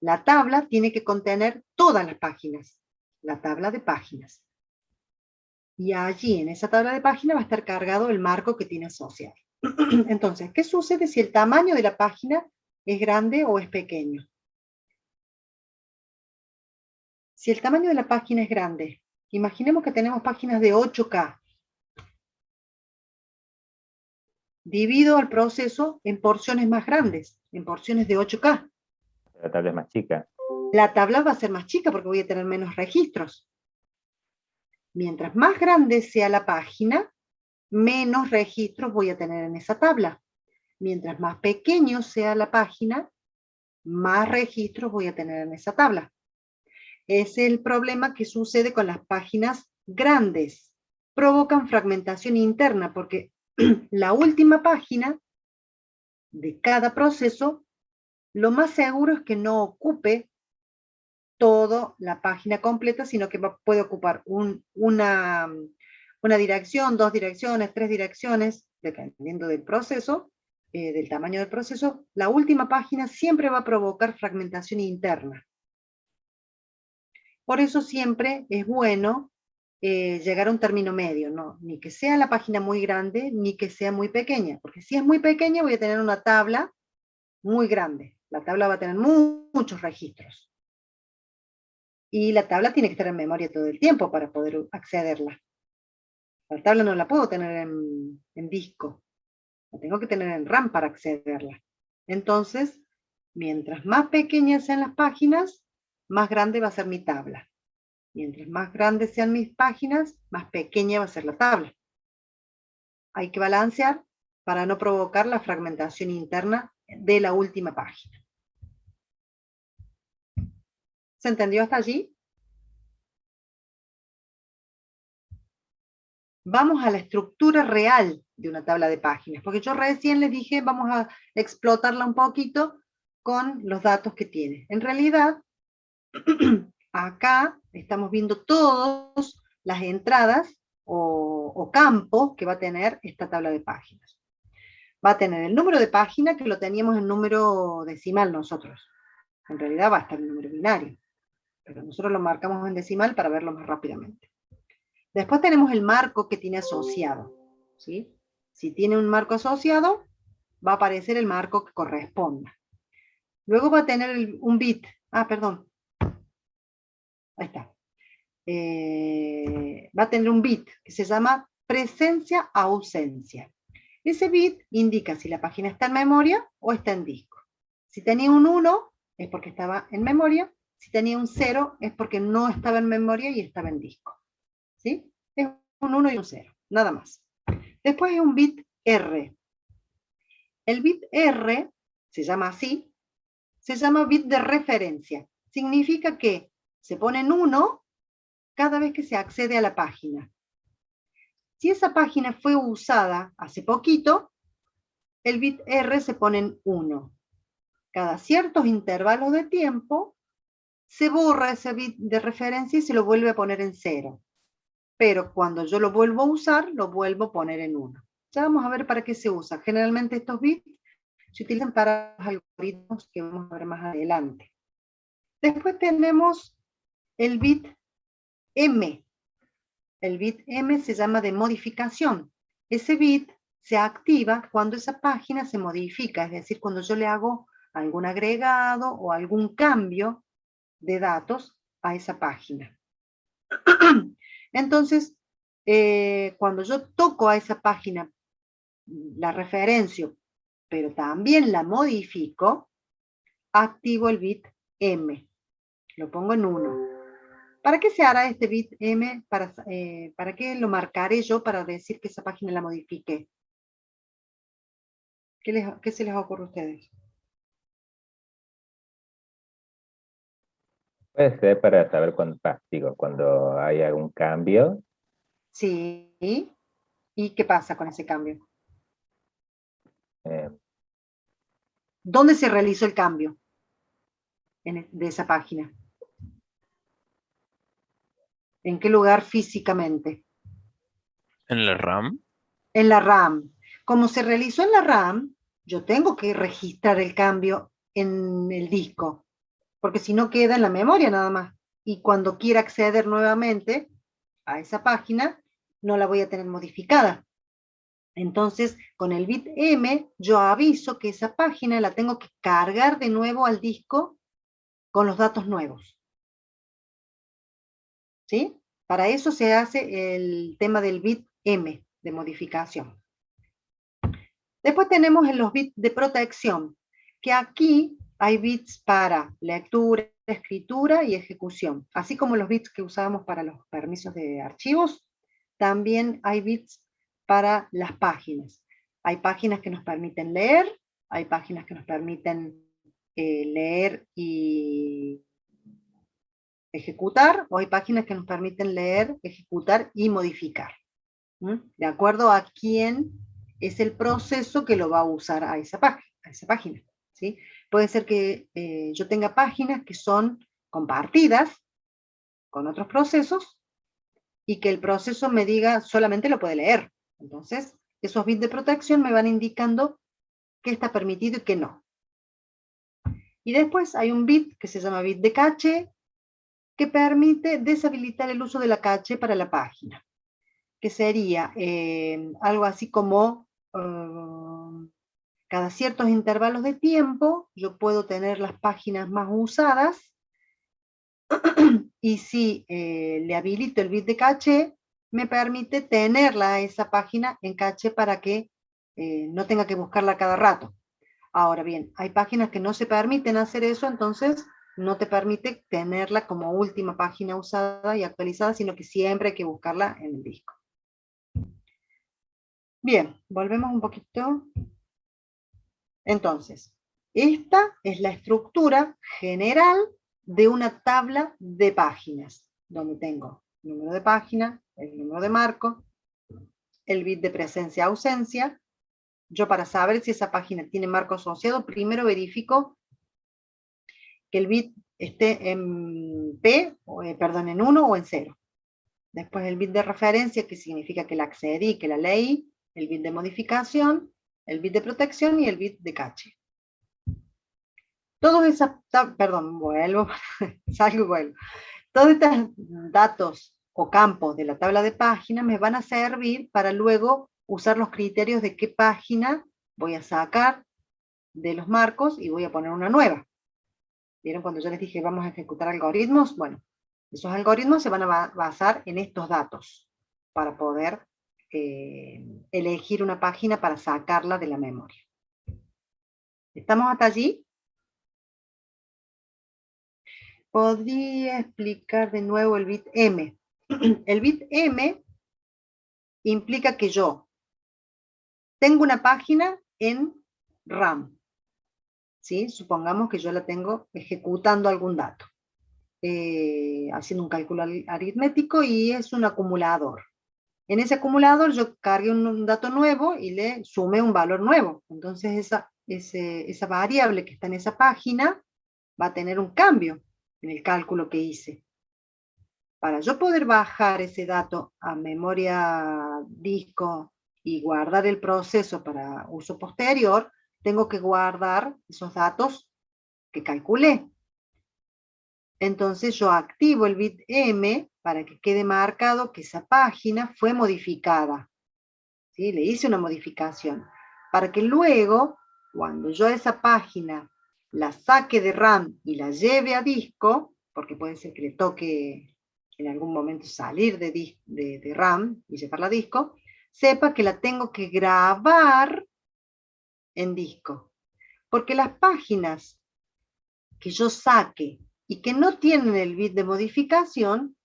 La tabla tiene que contener todas las páginas, la tabla de páginas. Y allí en esa tabla de páginas va a estar cargado el marco que tiene asociado. Entonces, ¿qué sucede si el tamaño de la página es grande o es pequeño? Si el tamaño de la página es grande, imaginemos que tenemos páginas de 8K. Divido el proceso en porciones más grandes, en porciones de 8K. La tabla es más chica. La tabla va a ser más chica porque voy a tener menos registros. Mientras más grande sea la página, menos registros voy a tener en esa tabla. Mientras más pequeño sea la página, más registros voy a tener en esa tabla. Es el problema que sucede con las páginas grandes. Provocan fragmentación interna porque la última página de cada proceso, lo más seguro es que no ocupe toda la página completa, sino que puede ocupar una dirección, 2 direcciones, 3 direcciones, dependiendo del proceso, del tamaño del proceso. La última página siempre va a provocar fragmentación interna. Por eso siempre es bueno llegar a un término medio, ¿no? Ni que sea la página muy grande, ni que sea muy pequeña, porque si es muy pequeña voy a tener una tabla muy grande. La tabla va a tener muchos registros. Y la tabla tiene que estar en memoria todo el tiempo para poder accederla. La tabla no la puedo tener en disco. La tengo que tener en RAM para accederla. Entonces, mientras más pequeñas sean las páginas, más grande va a ser mi tabla. Mientras más grandes sean mis páginas, más pequeña va a ser la tabla. Hay que balancear para no provocar la fragmentación interna de la última página. ¿Se entendió hasta allí? Vamos a la estructura real de una tabla de páginas, porque yo recién les dije, vamos a explotarla un poquito con los datos que tiene. En realidad, acá estamos viendo todas las entradas o campos que va a tener esta tabla de páginas. Va a tener el número de página, que lo teníamos en número decimal nosotros. En realidad va a estar en número binario, pero nosotros lo marcamos en decimal para verlo más rápidamente. Después tenemos el marco que tiene asociado, ¿sí? Si tiene un marco asociado, va a aparecer el marco que corresponda. Luego va a tener un bit. Perdón. Ahí está. Va a tener un bit que se llama presencia-ausencia. Ese bit indica si la página está en memoria o está en disco. Si tenía un 1 es porque estaba en memoria. Si tenía un 0 es porque no estaba en memoria y estaba en disco. ¿Sí? Es un 1 y un 0, nada más. Después es un bit R. El bit R, se llama así, se llama bit de referencia. Significa que se pone en 1 cada vez que se accede a la página. Si esa página fue usada hace poquito, el bit R se pone en 1. Cada ciertos intervalos de tiempo, se borra ese bit de referencia y se lo vuelve a poner en 0. Pero cuando yo lo vuelvo a usar, lo vuelvo a poner en 1. Ya vamos a ver para qué se usa. Generalmente estos bits se utilizan para los algoritmos que vamos a ver más adelante. Después tenemos el bit M. El bit M se llama de modificación. Ese bit se activa cuando esa página se modifica, es decir, cuando yo le hago algún agregado o algún cambio de datos a esa página. Entonces, cuando yo toco a esa página, la referencio, pero también la modifico, activo el bit M. Lo pongo en 1. ¿Para qué se hará este bit M? ¿Para qué lo marcaré yo para decir que esa página la modifique? ¿Qué se les ocurre a ustedes? Puede ser para saber cuando hay algún cambio. Sí. ¿Y qué pasa con ese cambio? ¿Dónde se realizó el cambio de esa página? ¿En qué lugar físicamente? ¿En la RAM? En la RAM. Como se realizó en la RAM, yo tengo que registrar el cambio en el disco, porque si no queda en la memoria nada más. Y cuando quiera acceder nuevamente a esa página, no la voy a tener modificada. Entonces, con el bit M, yo aviso que esa página la tengo que cargar de nuevo al disco con los datos nuevos. ¿Sí? Para eso se hace el tema del bit M de modificación. Después tenemos los bits de protección, que aquí hay bits para lectura, escritura y ejecución. Así como los bits que usábamos para los permisos de archivos, también hay bits para las páginas. Hay páginas que nos permiten leer, hay páginas que nos permiten leer y ejecutar, o hay páginas que nos permiten leer, ejecutar y modificar. De acuerdo a quién es el proceso que lo va a usar a esa página. ¿Sí? Puede ser que yo tenga páginas que son compartidas con otros procesos y que el proceso me diga solamente lo puede leer. Entonces, esos bits de protección me van indicando qué está permitido y qué no. Y después hay un bit que se llama bit de caché, que permite deshabilitar el uso de la caché para la página, que sería algo así como cada ciertos intervalos de tiempo yo puedo tener las páginas más usadas y si le habilito el bit de caché, me permite tenerla esa página en caché para que no tenga que buscarla cada rato. Ahora bien, hay páginas que no se permiten hacer eso, entonces no te permite tenerla como última página usada y actualizada, sino que siempre hay que buscarla en el disco. Bien, volvemos un poquito. Entonces, esta es la estructura general de una tabla de páginas, donde tengo el número de página, el número de marco, el bit de presencia-ausencia. Yo, para saber si esa página tiene marco asociado, primero verifico que el bit esté en en 1 o en 0. Después el bit de referencia, que significa que la accedí, que la leí, el bit de modificación, el bit de protección y el bit de caché. Todos esas, vuelvo, salgo y vuelvo. Todos estos datos o campos de la tabla de páginas me van a servir para luego usar los criterios de qué página voy a sacar de los marcos y voy a poner una nueva. ¿Vieron cuando yo les dije vamos a ejecutar algoritmos? Bueno, esos algoritmos se van a basar en estos datos para poder elegir una página para sacarla de la memoria. ¿Estamos hasta allí? Podría explicar de nuevo el bit M. El bit M implica que yo tengo una página en RAM. ¿Sí? Supongamos que yo la tengo ejecutando algún dato, haciendo un cálculo aritmético, y es un acumulador. En ese acumulador yo cargué un dato nuevo y le sumé un valor nuevo. Entonces esa variable que está en esa página va a tener un cambio en el cálculo que hice. Para yo poder bajar ese dato a memoria disco y guardar el proceso para uso posterior, tengo que guardar esos datos que calculé. Entonces yo activo el bit M para que quede marcado que esa página fue modificada. ¿Sí? Le hice una modificación. Para que luego, cuando yo a esa página la saque de RAM y la lleve a disco, porque puede ser que le toque en algún momento salir de RAM y llevarla a disco, sepa que la tengo que grabar en disco. Porque las páginas que yo saque y que no tienen el bit de modificación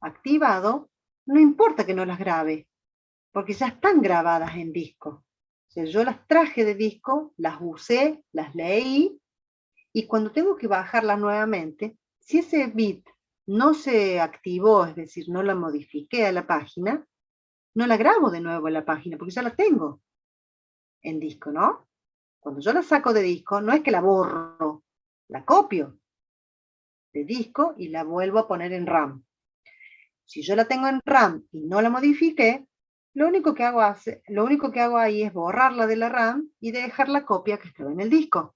activado, no importa que no las grabe, porque ya están grabadas en disco. O sea, yo las traje de disco, las usé, las leí, y cuando tengo que bajarlas nuevamente, si ese bit no se activó, es decir, no la modifiqué a la página, no la grabo de nuevo en la página, porque ya la tengo en disco, ¿no? Cuando yo la saco de disco, no es que la borro, la copio de disco y la vuelvo a poner en RAM. Si yo la tengo en RAM y no la modifiqué, lo único que hago ahí es borrarla de la RAM y dejar la copia que estaba en el disco.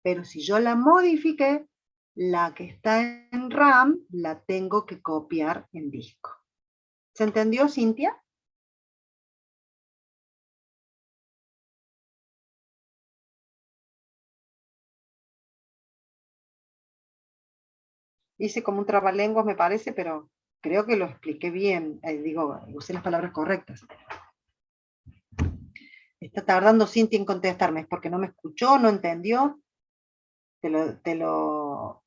Pero si yo la modifiqué, la que está en RAM la tengo que copiar en disco. ¿Se entendió, Cintia? Hice como un trabalenguas, me parece, pero creo que lo expliqué bien. Usé las palabras correctas. Está tardando Cintia en contestarme, es porque no me escuchó, no entendió. Te lo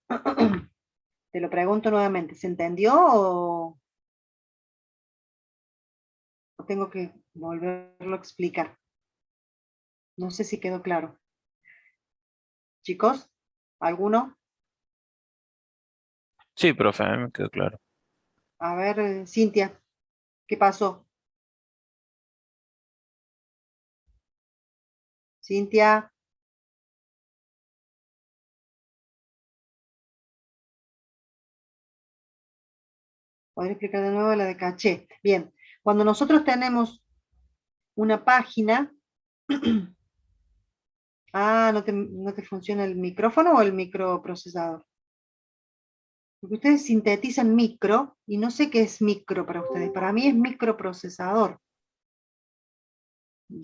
pregunto nuevamente, ¿se entendió o tengo que volverlo a explicar? No sé si quedó claro. Chicos, ¿alguno? Sí, profe, a mí me quedó claro. A ver, Cintia, ¿qué pasó? Cintia, ¿podría explicar de nuevo la de caché? Bien, cuando nosotros tenemos una página... ¿no te funciona el micrófono o el microprocesador? Porque ustedes sintetizan micro, y no sé qué es micro para ustedes. Para mí es microprocesador.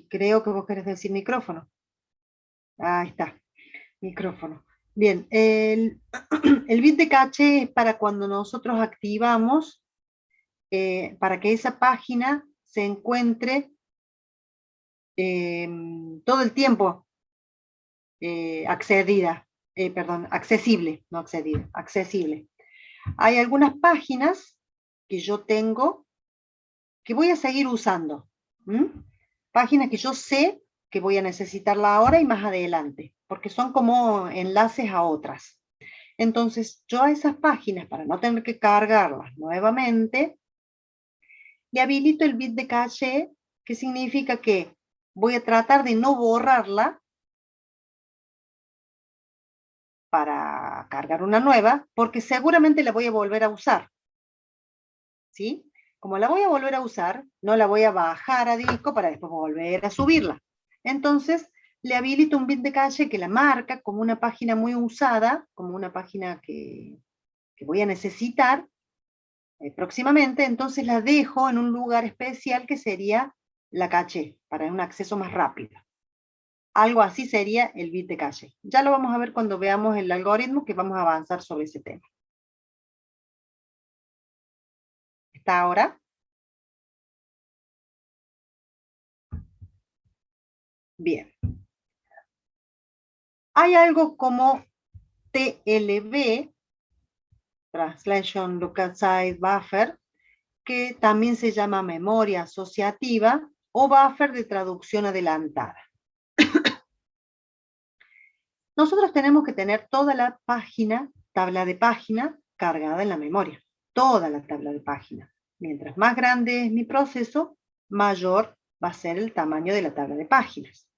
Creo que vos querés decir micrófono. Ahí está, micrófono. Bien, el bit de caché es para cuando nosotros activamos, para que esa página se encuentre todo el tiempo accedida. perdón, accesible, no accedible, accesible. Hay algunas páginas que yo tengo que voy a seguir usando. Páginas que yo sé que voy a necesitarla ahora y más adelante, porque son como enlaces a otras. Entonces, yo a esas páginas, para no tener que cargarlas nuevamente, le habilito el bit de caché, que significa que voy a tratar de no borrarla para cargar una nueva, porque seguramente la voy a volver a usar. ¿Sí? Como la voy a volver a usar, no la voy a bajar a disco para después volver a subirla. Entonces, le habilito un bit de caché que la marca como una página muy usada, como una página que voy a necesitar próximamente, entonces la dejo en un lugar especial que sería la caché, para un acceso más rápido. Algo así sería el bit de caché. Ya lo vamos a ver cuando veamos el algoritmo, que vamos a avanzar sobre ese tema. ¿Está ahora? Bien. Hay algo como TLB, Translation Local Site Buffer, que también se llama memoria asociativa o buffer de traducción adelantada. Nosotros tenemos que tener toda la página, tabla de página, cargada en la memoria. Toda la tabla de página. Mientras más grande es mi proceso, mayor va a ser el tamaño de la tabla de páginas.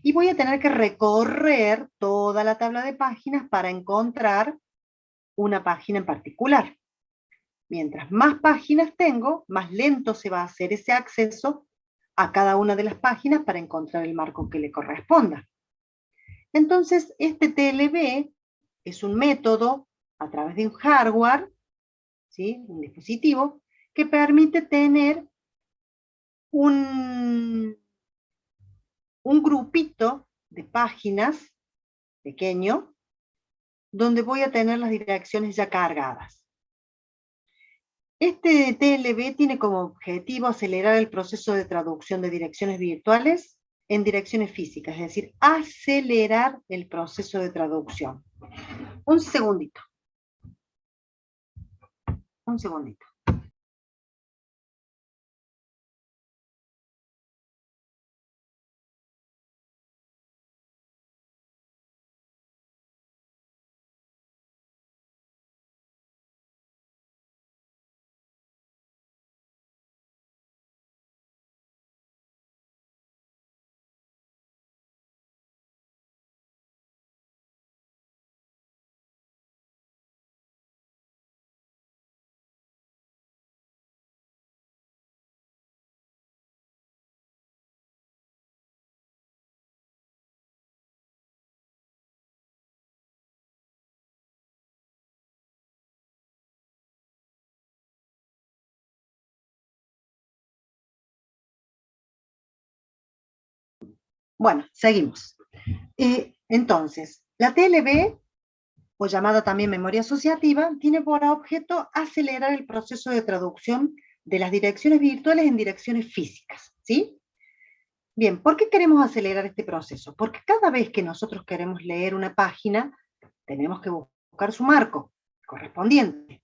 Y voy a tener que recorrer toda la tabla de páginas para encontrar una página en particular. Mientras más páginas tengo, más lento se va a hacer ese acceso a cada una de las páginas para encontrar el marco que le corresponda. Entonces, este TLB es un método a través de un hardware, ¿sí? Un dispositivo, que permite tener un grupito de páginas pequeño, donde voy a tener las direcciones ya cargadas. Este TLB tiene como objetivo acelerar el proceso de traducción de direcciones virtuales en direcciones físicas, es decir, acelerar el proceso de traducción. Un segundito. Un segundito. Bueno, seguimos. Entonces, la TLB, o llamada también memoria asociativa, tiene por objeto acelerar el proceso de traducción de las direcciones virtuales en direcciones físicas, ¿sí? Bien, ¿por qué queremos acelerar este proceso? Porque cada vez que nosotros queremos leer una página, tenemos que buscar su marco correspondiente.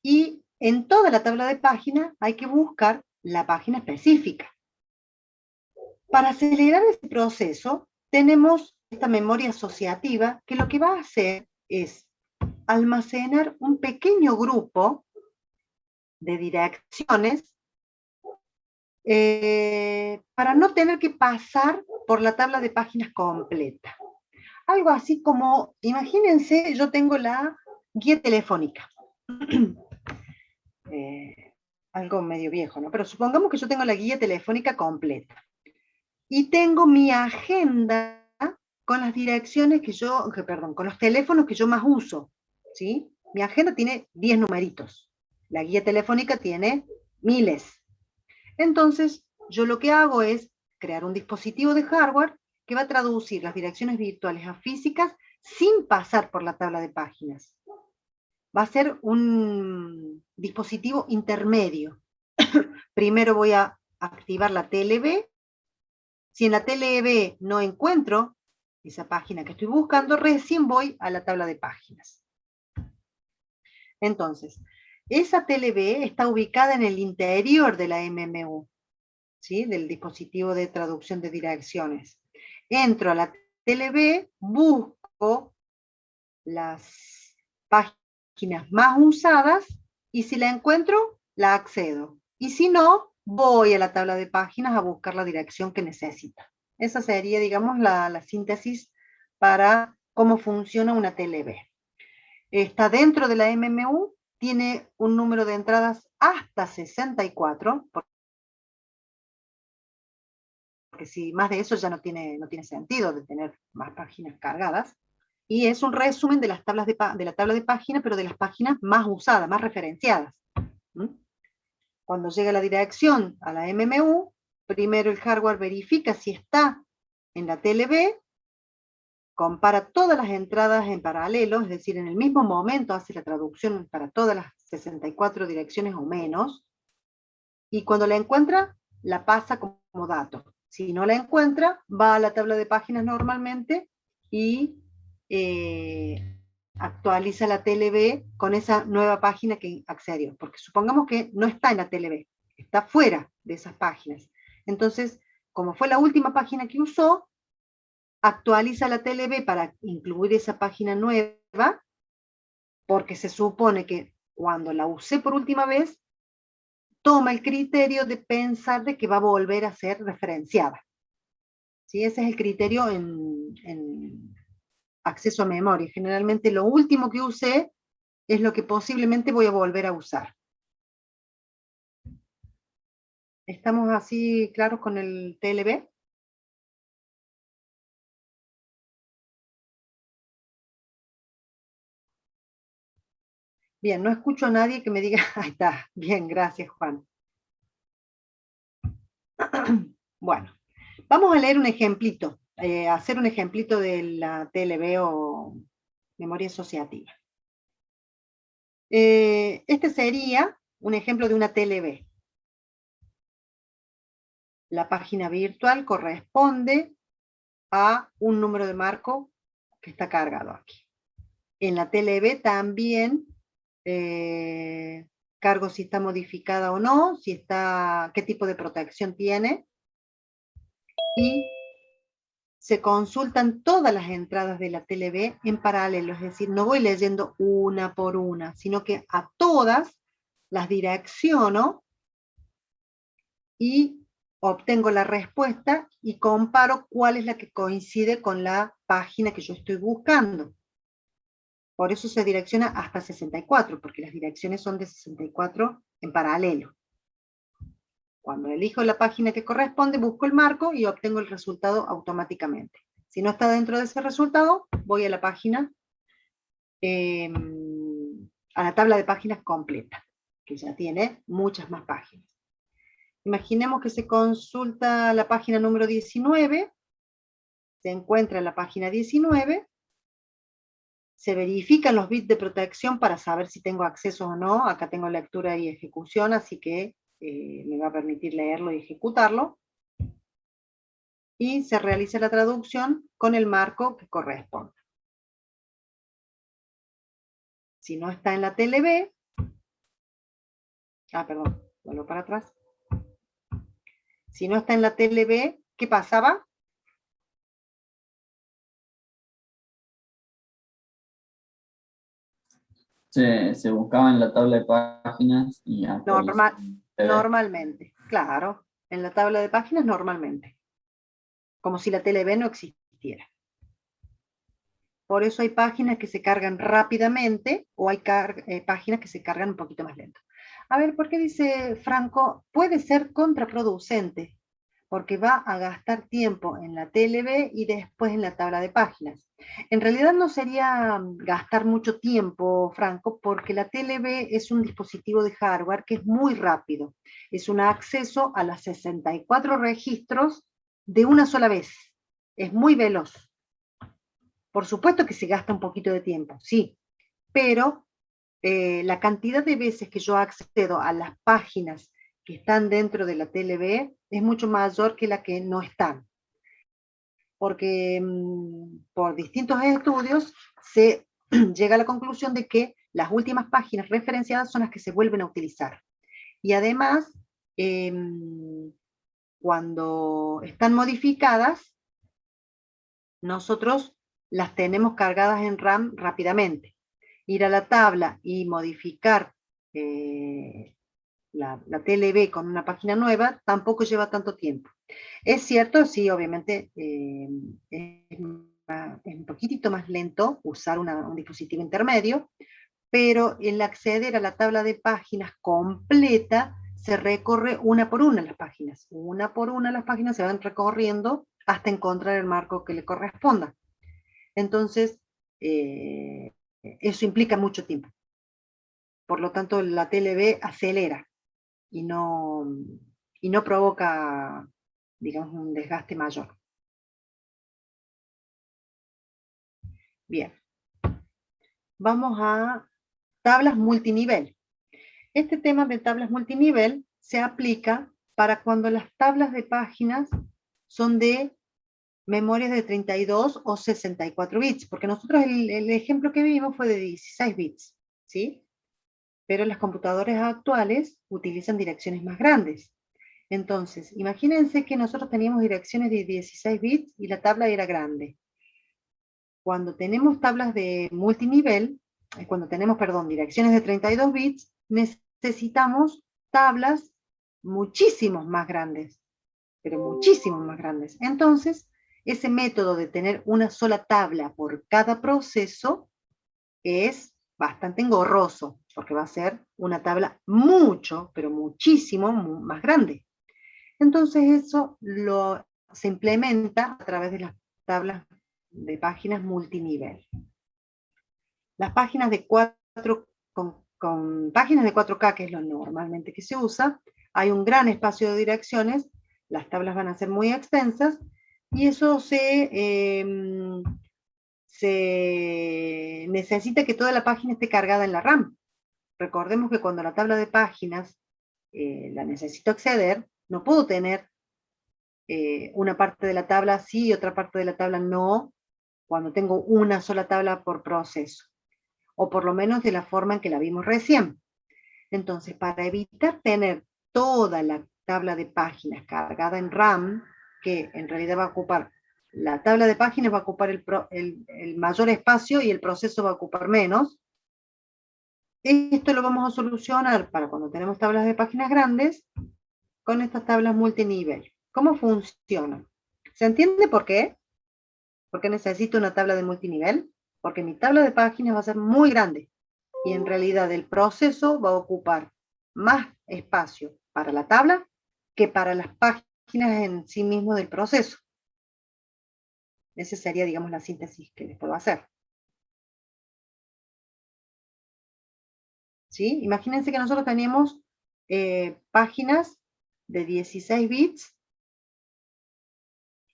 Y en toda la tabla de páginas hay que buscar la página específica. Para acelerar este proceso, tenemos esta memoria asociativa que lo que va a hacer es almacenar un pequeño grupo de direcciones para no tener que pasar por la tabla de páginas completa. Algo así como, imagínense, yo tengo la guía telefónica. Algo medio viejo, ¿no? Pero supongamos que yo tengo la guía telefónica completa. Y tengo mi agenda con las direcciones con los teléfonos que yo más uso, ¿sí? Mi agenda tiene 10 numeritos. La guía telefónica tiene miles. Entonces, yo lo que hago es crear un dispositivo de hardware que va a traducir las direcciones virtuales a físicas sin pasar por la tabla de páginas. Va a ser un dispositivo intermedio. Primero voy a activar la TLB. Si en la TLB no encuentro esa página que estoy buscando, recién voy a la tabla de páginas. Entonces, esa TLB está ubicada en el interior de la MMU, ¿sí? Del dispositivo de traducción de direcciones. Entro a la TLB, busco las páginas más usadas y si la encuentro, la accedo. Y si no, voy a la tabla de páginas a buscar la dirección que necesita. Esa sería, digamos, la síntesis para cómo funciona una TLB. Está dentro de la MMU, tiene un número de entradas hasta 64, porque si más de eso ya no tiene sentido de tener más páginas cargadas. Y es un resumen de las tablas de la tabla de páginas, pero de las páginas más usadas, más referenciadas. Cuando llega la dirección a la MMU, primero el hardware verifica si está en la TLB, compara todas las entradas en paralelo, es decir, en el mismo momento hace la traducción para todas las 64 direcciones o menos, y cuando la encuentra, la pasa como dato. Si no la encuentra, va a la tabla de páginas normalmente y actualiza la TLB con esa nueva página que accedió, porque supongamos que no está en la TLB, está fuera de esas páginas. Entonces, como fue la última página que usó, actualiza la TLB para incluir esa página nueva, porque se supone que cuando la usé por última vez, toma el criterio de pensar de que va a volver a ser referenciada. ¿Sí? Ese es el criterio en acceso a memoria. Generalmente lo último que usé es lo que posiblemente voy a volver a usar. ¿Estamos así claros con el TLB? Bien, no escucho a nadie que me diga, ahí está, bien, gracias Juan. Bueno, vamos a leer un ejemplito, hacer un ejemplito de la TLB o memoria asociativa. Este sería un ejemplo de una TLB. La página virtual corresponde a un número de marco que está cargado aquí. En la TLB también cargo si está modificada o no, si está, qué tipo de protección tiene, y se consultan todas las entradas de la TLB en paralelo, es decir, no voy leyendo una por una, sino que a todas las direcciono y obtengo la respuesta y comparo cuál es la que coincide con la página que yo estoy buscando. Por eso se direcciona hasta 64, porque las direcciones son de 64 en paralelo. Cuando elijo la página que corresponde, busco el marco y obtengo el resultado automáticamente. Si no está dentro de ese resultado, voy a la página, a la tabla de páginas completa, que ya tiene muchas más páginas. Imaginemos que se consulta la página número 19, se encuentra en la página 19, se verifican los bits de protección para saber si tengo acceso o no. Acá tengo lectura y ejecución, así que me va a permitir leerlo y ejecutarlo. Y se realiza la traducción con el marco que corresponde. Si no está en la TLB, perdón, vuelvo para atrás. Si no está en la TLB, ¿qué pasaba? Se buscaba en la tabla de páginas y Normalmente, claro. En la tabla de páginas normalmente. Como si la TLB no existiera. Por eso hay páginas que se cargan rápidamente o hay páginas que se cargan un poquito más lento. A ver, ¿por qué dice Franco? Puede ser contraproducente, porque va a gastar tiempo en la TLB y después en la tabla de páginas. En realidad no sería gastar mucho tiempo, Franco, porque la TLB es un dispositivo de hardware que es muy rápido. Es un acceso a las 64 registros de una sola vez. Es muy veloz. Por supuesto que se gasta un poquito de tiempo, sí, pero la cantidad de veces que yo accedo a las páginas que están dentro de la TLB es mucho mayor que la que no están. porque por distintos estudios se llega a la conclusión de que las últimas páginas referenciadas son las que se vuelven a utilizar. Y además, cuando están modificadas, nosotros las tenemos cargadas en RAM rápidamente. Ir a la tabla y modificar la TLB con una página nueva tampoco lleva tanto tiempo. Es cierto, sí, obviamente es un poquitito más lento usar un dispositivo intermedio, pero el acceder a la tabla de páginas completa se recorre una por una las páginas. Una por una las páginas se van recorriendo hasta encontrar el marco que le corresponda. Entonces, eso implica mucho tiempo. Por lo tanto, la TLB acelera y no provoca, digamos, un desgaste mayor. Bien. Vamos a tablas multinivel. Este tema de tablas multinivel se aplica para cuando las tablas de páginas son de memorias de 32 o 64 bits, porque nosotros el ejemplo que vimos fue de 16 bits, ¿sí? Pero las computadoras actuales utilizan direcciones más grandes. Entonces, imagínense que nosotros teníamos direcciones de 16 bits y la tabla era grande. Cuando tenemos tablas de multinivel, direcciones de 32 bits, necesitamos tablas muchísimos más grandes, pero muchísimos más grandes. Entonces, ese método de tener una sola tabla por cada proceso es bastante engorroso, porque va a ser una tabla mucho, pero muchísimo más grande. Entonces eso se implementa a través de las tablas de páginas multinivel. Las páginas de con páginas de 4K, que es lo normalmente que se usa, hay un gran espacio de direcciones, las tablas van a ser muy extensas, y eso se necesita que toda la página esté cargada en la RAM. Recordemos que cuando la tabla de páginas la necesito acceder, no puedo tener una parte de la tabla sí y otra parte de la tabla no, cuando tengo una sola tabla por proceso, o por lo menos de la forma en que la vimos recién. Entonces, para evitar tener toda la tabla de páginas cargada en RAM, que en realidad va a ocupar, la tabla de páginas va a ocupar el mayor espacio y el proceso va a ocupar menos. Esto lo vamos a solucionar para cuando tenemos tablas de páginas grandes, con estas tablas multinivel. ¿Cómo funciona? ¿Se entiende por qué? ¿Por qué necesito una tabla de multinivel? Porque mi tabla de páginas va a ser muy grande y en realidad el proceso va a ocupar más espacio para la tabla que para las páginas en sí mismo del proceso. Esa sería, digamos, la síntesis que les puedo hacer. ¿Sí? Imagínense que nosotros tenemos páginas de 16 bits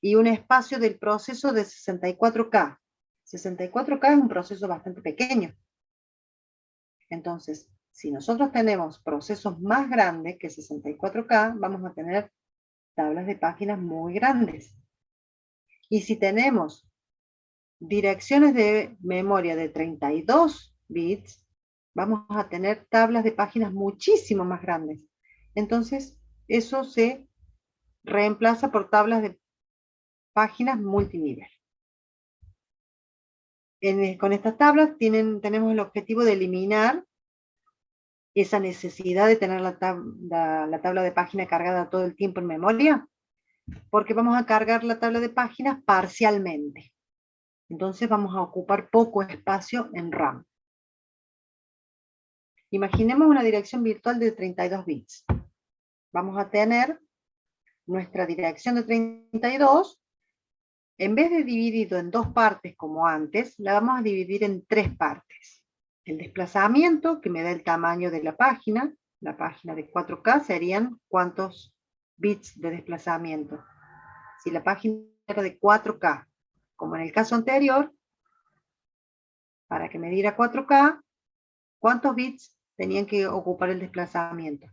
y un espacio del proceso de 64K. 64K es un proceso bastante pequeño. Entonces, si nosotros tenemos procesos más grandes que 64K, vamos a tener tablas de páginas muy grandes. Y si tenemos direcciones de memoria de 32 bits, vamos a tener tablas de páginas muchísimo más grandes. Entonces, eso se reemplaza por tablas de páginas multinivel. Con estas tablas tenemos el objetivo de eliminar esa necesidad de tener la tabla de página cargada todo el tiempo en memoria, porque vamos a cargar la tabla de páginas parcialmente. Entonces vamos a ocupar poco espacio en RAM. Imaginemos una dirección virtual de 32 bits. Vamos a tener nuestra dirección de 32, en vez de dividido en dos partes como antes, la vamos a dividir en tres partes. El desplazamiento, que me da el tamaño de la página de 4K serían cuántos bits de desplazamiento. Si la página era de 4K, como en el caso anterior, para que me diera 4K, ¿cuántos bits tenían que ocupar el desplazamiento?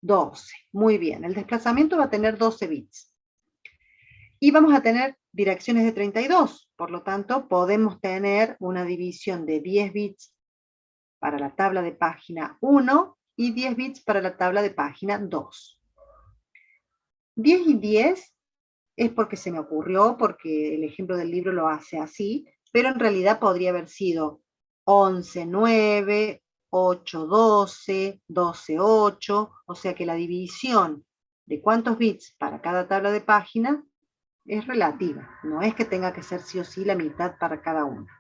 12. Muy bien, el desplazamiento va a tener 12 bits. Y vamos a tener direcciones de 32, por lo tanto podemos tener una división de 10 bits para la tabla de página 1 y 10 bits para la tabla de página 2. 10 y 10 es porque se me ocurrió, porque el ejemplo del libro lo hace así, pero en realidad podría haber sido 11, 9, 8, 12, 12, 8, o sea que la división de cuántos bits para cada tabla de página es relativa, no es que tenga que ser sí o sí la mitad para cada una.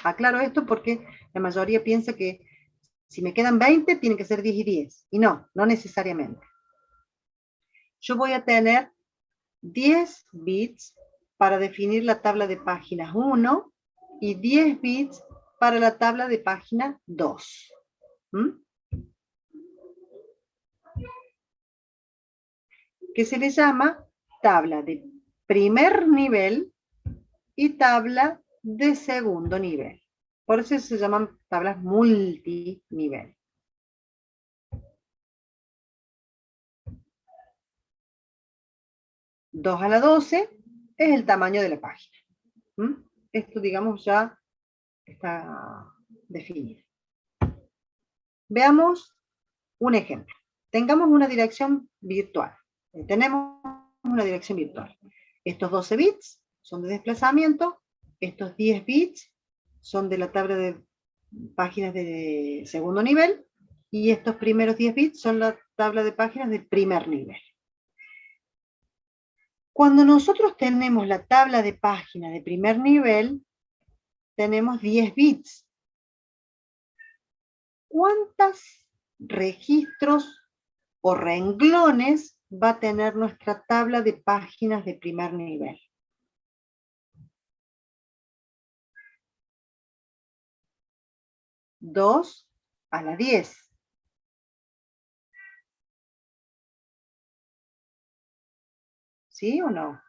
Aclaro esto porque la mayoría piensa que si me quedan 20, tiene que ser 10 y 10, y no, no necesariamente. Yo voy a tener 10 bits para definir la tabla de páginas 1 y 10 bits para la tabla de página 2. Que se le llama tabla de primer nivel y tabla de segundo nivel. Por eso se llaman tablas multinivel. Dos a la 12 es el tamaño de la página. Esto, digamos, ya está definido. Veamos un ejemplo. Tengamos una dirección virtual. Tenemos una dirección virtual. Estos 12 bits son de desplazamiento, estos 10 bits son de la tabla de páginas de segundo nivel, y estos primeros 10 bits son la tabla de páginas del primer nivel. Cuando nosotros tenemos la tabla de páginas de primer nivel, tenemos 10 bits. ¿Cuántos registros o renglones va a tener nuestra tabla de páginas de primer nivel? Dos a la 10. ¿Sí o no?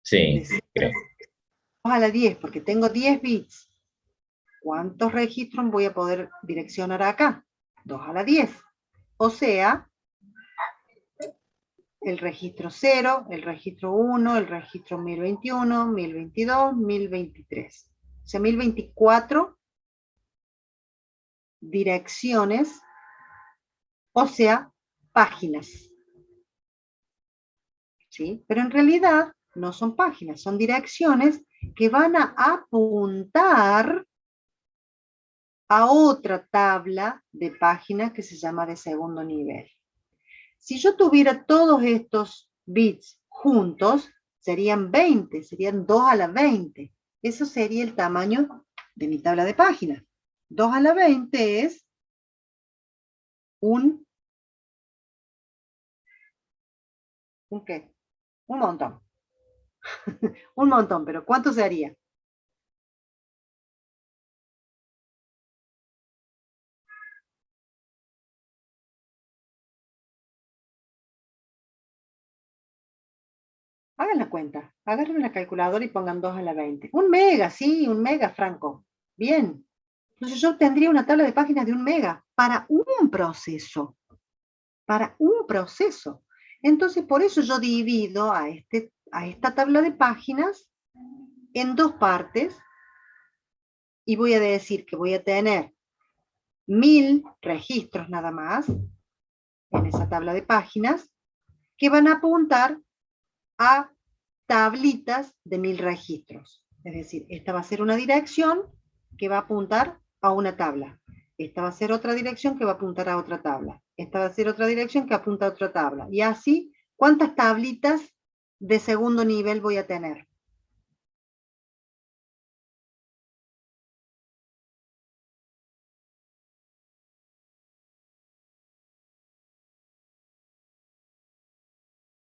Sí, creo. 2 a la 10, porque tengo 10 bits. ¿Cuántos registros voy a poder direccionar acá? 2 a la 10. O sea, el registro 0, el registro 1, el registro 1021, 1022, 1023. O sea, 1024 direcciones, o sea, páginas. ¿Sí? Pero en realidad no son páginas, son direcciones que van a apuntar a otra tabla de páginas que se llama de segundo nivel. Si yo tuviera todos estos bits juntos, serían 20, serían 2 a la 20. Eso sería el tamaño de mi tabla de páginas. 2 a la 20 es ¿un qué? Un montón. Un montón, pero ¿cuánto sería? Hagan la cuenta, agarren la calculadora y pongan 2 a la 20. Un mega, sí, un mega, Franco. Bien. Entonces yo tendría una tabla de páginas de 1 mega para un proceso. Para un proceso. Entonces por eso yo divido a esta tabla de páginas en dos partes y voy a decir que voy a tener 1000 registros nada más en esa tabla de páginas que van a apuntar a tablitas de 1000 registros. Es decir, esta va a ser una dirección que va a apuntar a una tabla. Esta va a ser otra dirección que va a apuntar a otra tabla. Esta va a ser otra dirección que apunta a otra tabla. Y así, ¿cuántas tablitas de segundo nivel voy a tener?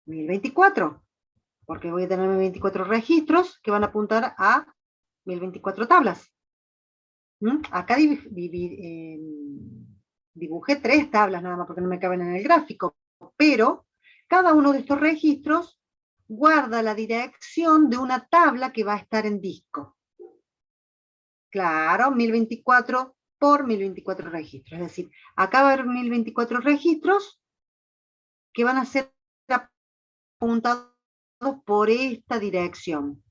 ¿1024? Porque voy a tener 1024 registros que van a apuntar a 1024 tablas. Acá dibujé 3 tablas nada más porque no me caben en el gráfico, pero cada uno de estos registros guarda la dirección de una tabla que va a estar en disco. Claro, 1024 por 1024 registros. Es decir, acá va a haber 1024 registros que van a ser apuntados por esta dirección.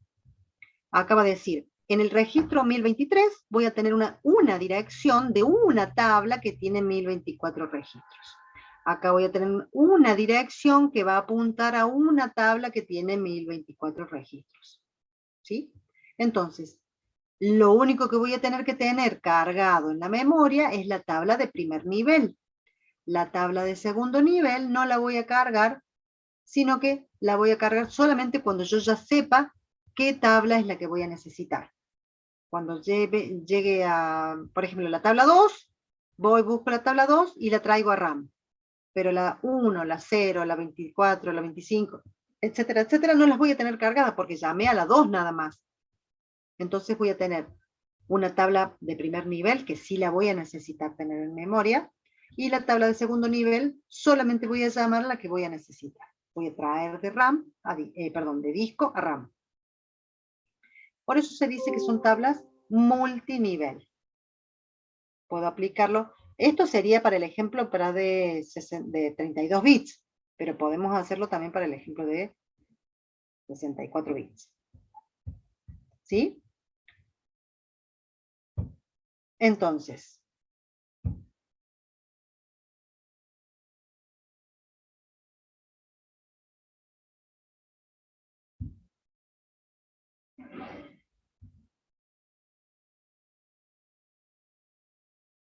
Acá va a decir, en el registro 1023 voy a tener una dirección de una tabla que tiene 1024 registros. Acá voy a tener una dirección que va a apuntar a una tabla que tiene 1024 registros. ¿Sí? Entonces, lo único que voy a tener que tener cargado en la memoria es la tabla de primer nivel. La tabla de segundo nivel no la voy a cargar, sino que la voy a cargar solamente cuando yo ya sepa qué tabla es la que voy a necesitar. Cuando llegue a, por ejemplo, la tabla 2, busco la tabla 2 y la traigo a RAM. Pero la 1, la 0, la 24, la 25, etcétera, etcétera, no las voy a tener cargadas porque llamé a la 2 nada más. Entonces voy a tener una tabla de primer nivel que sí la voy a necesitar tener en memoria, y la tabla de segundo nivel solamente voy a llamar la que voy a necesitar. Voy a traer de RAM, de disco a RAM. Por eso se dice que son tablas multinivel. Puedo aplicarlo. Esto sería para el ejemplo de 32 bits, pero podemos hacerlo también para el ejemplo de 64 bits. ¿Sí? Entonces,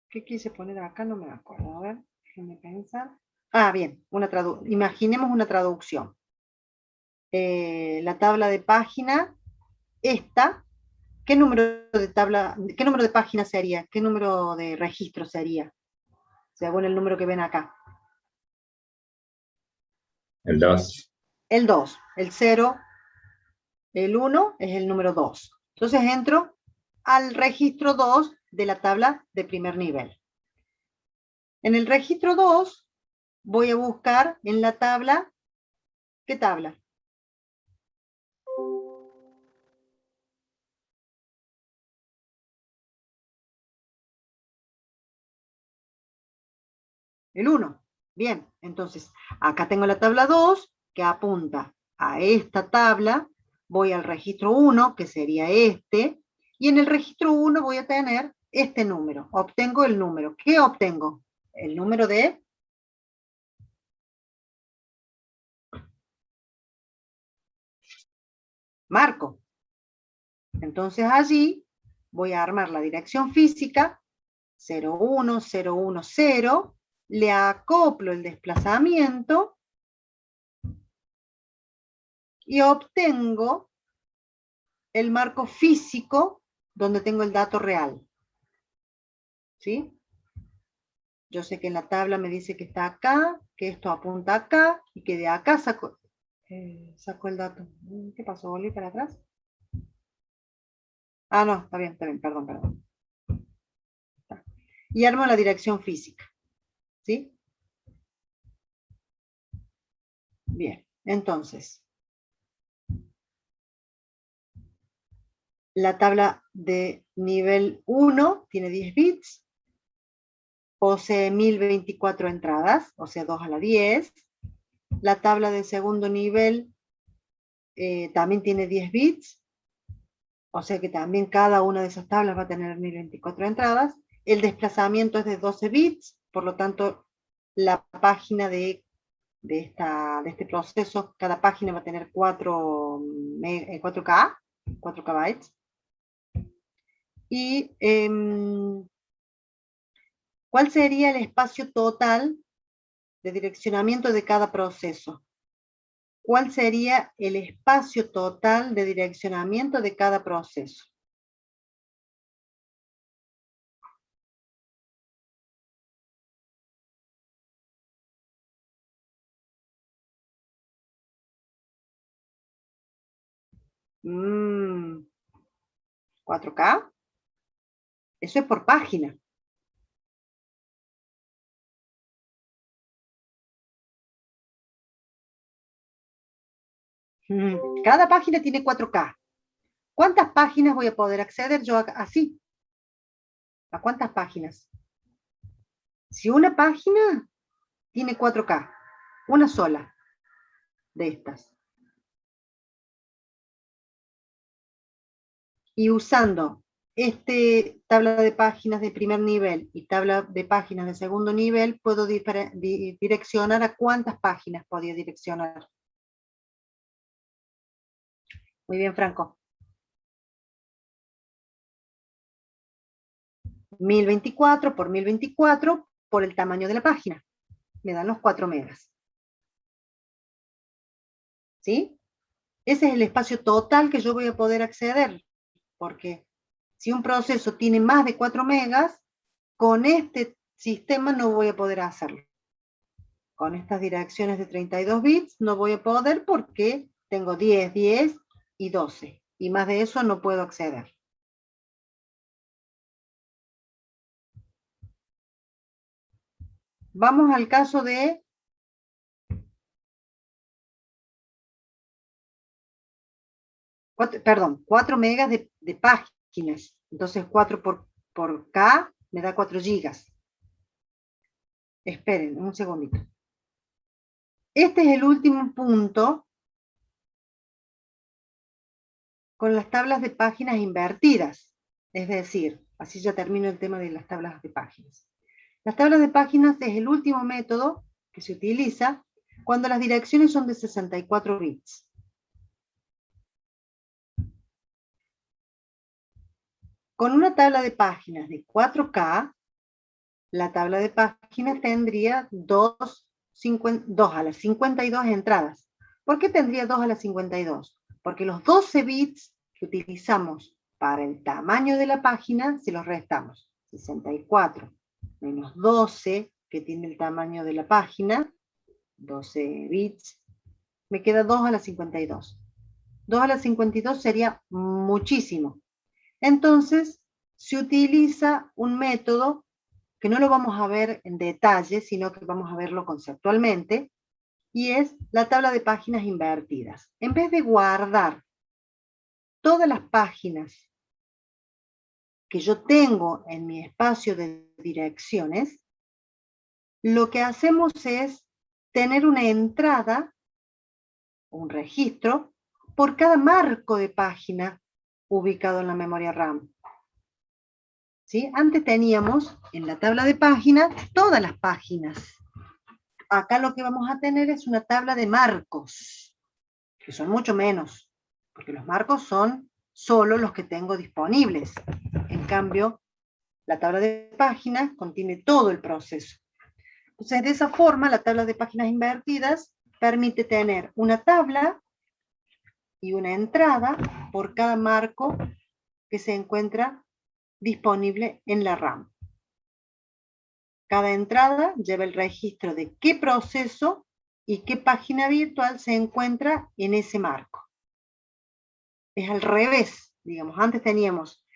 ¿qué quise poner acá? No me acuerdo. A ver, déjenme pensar. Ah, bien, imaginemos una traducción. La tabla de página, esta, ¿qué número de página sería? ¿Qué número de registro sería? Según el número que ven acá. El 2. El 2, el 0, el 1 es el número 2. Entonces entro al registro 2 de la tabla de primer nivel. En el registro 2 voy a buscar en la tabla, ¿qué tabla? El 1. Bien, entonces acá tengo la tabla 2 que apunta a esta tabla. Voy al registro 1, que sería este, y en el registro 1 voy a tener este número. Obtengo el número. ¿Qué obtengo? El número de marco. Entonces allí voy a armar la dirección física 01010, le acoplo el desplazamiento y obtengo el marco físico donde tengo el dato real. ¿Sí? Yo sé que en la tabla me dice que está acá, que esto apunta acá, y que de acá saco el dato. ¿Qué pasó? ¿Volví para atrás? Ah, no, está bien, perdón. Y armo la dirección física. ¿Sí? Bien, entonces, la tabla de nivel 1 tiene 10 bits, posee 1024 entradas, o sea, 2 a la 10. La tabla de segundo nivel también tiene 10 bits, o sea que también cada una de esas tablas va a tener 1024 entradas. El desplazamiento es de 12 bits, por lo tanto, la página de este proceso, cada página va a tener 4K bytes. Y ¿cuál sería el espacio total de direccionamiento de cada proceso? ¿Cuál sería el espacio total de direccionamiento de cada proceso? ¿4K? Eso es por página. Cada página tiene 4K. ¿Cuántas páginas voy a poder acceder yo así? ¿A cuántas páginas? Si una página tiene 4K, una sola de estas. Y usando tabla de páginas de primer nivel y tabla de páginas de segundo nivel, puedo direccionar a cuántas páginas podía direccionar. Muy bien, Franco. 1024 por 1024 por el tamaño de la página. Me dan los 4 megas. ¿Sí? Ese es el espacio total que yo voy a poder acceder. Porque si un proceso tiene más de 4 megas, con este sistema no voy a poder hacerlo. Con estas direcciones de 32 bits no voy a poder porque tengo 10, 10 y 12. Y más de eso no puedo acceder. Vamos al caso de 4 megas de páginas. Entonces 4 por K me da 4 gigas. Esperen un segundito. Este es el último punto con las tablas de páginas invertidas. Es decir, así ya termino el tema de las tablas de páginas. Las tablas de páginas es el último método que se utiliza cuando las direcciones son de 64 bits. Con una tabla de páginas de 4K, la tabla de páginas tendría 2 a las 52 entradas. ¿Por qué tendría 2 a las 52? Porque los 12 bits que utilizamos para el tamaño de la página, se los restamos. 64 menos 12, que tiene el tamaño de la página, 12 bits, me queda 2 a las 52. 2 a las 52 sería muchísimo. Entonces, se utiliza un método que no lo vamos a ver en detalle, sino que vamos a verlo conceptualmente, y es la tabla de páginas invertidas. En vez de guardar todas las páginas que yo tengo en mi espacio de direcciones, lo que hacemos es tener una entrada, un registro, por cada marco de página ubicado en la memoria RAM. ¿Sí? Antes teníamos en la tabla de páginas todas las páginas. Acá lo que vamos a tener es una tabla de marcos, que son mucho menos, porque los marcos son solo los que tengo disponibles. En cambio, la tabla de páginas contiene todo el proceso. Entonces, de esa forma, la tabla de páginas invertidas permite tener una tabla y una entrada por cada marco que se encuentra disponible en la RAM. Cada entrada lleva el registro de qué proceso y qué página virtual se encuentra en ese marco. Es al revés, digamos, antes teníamos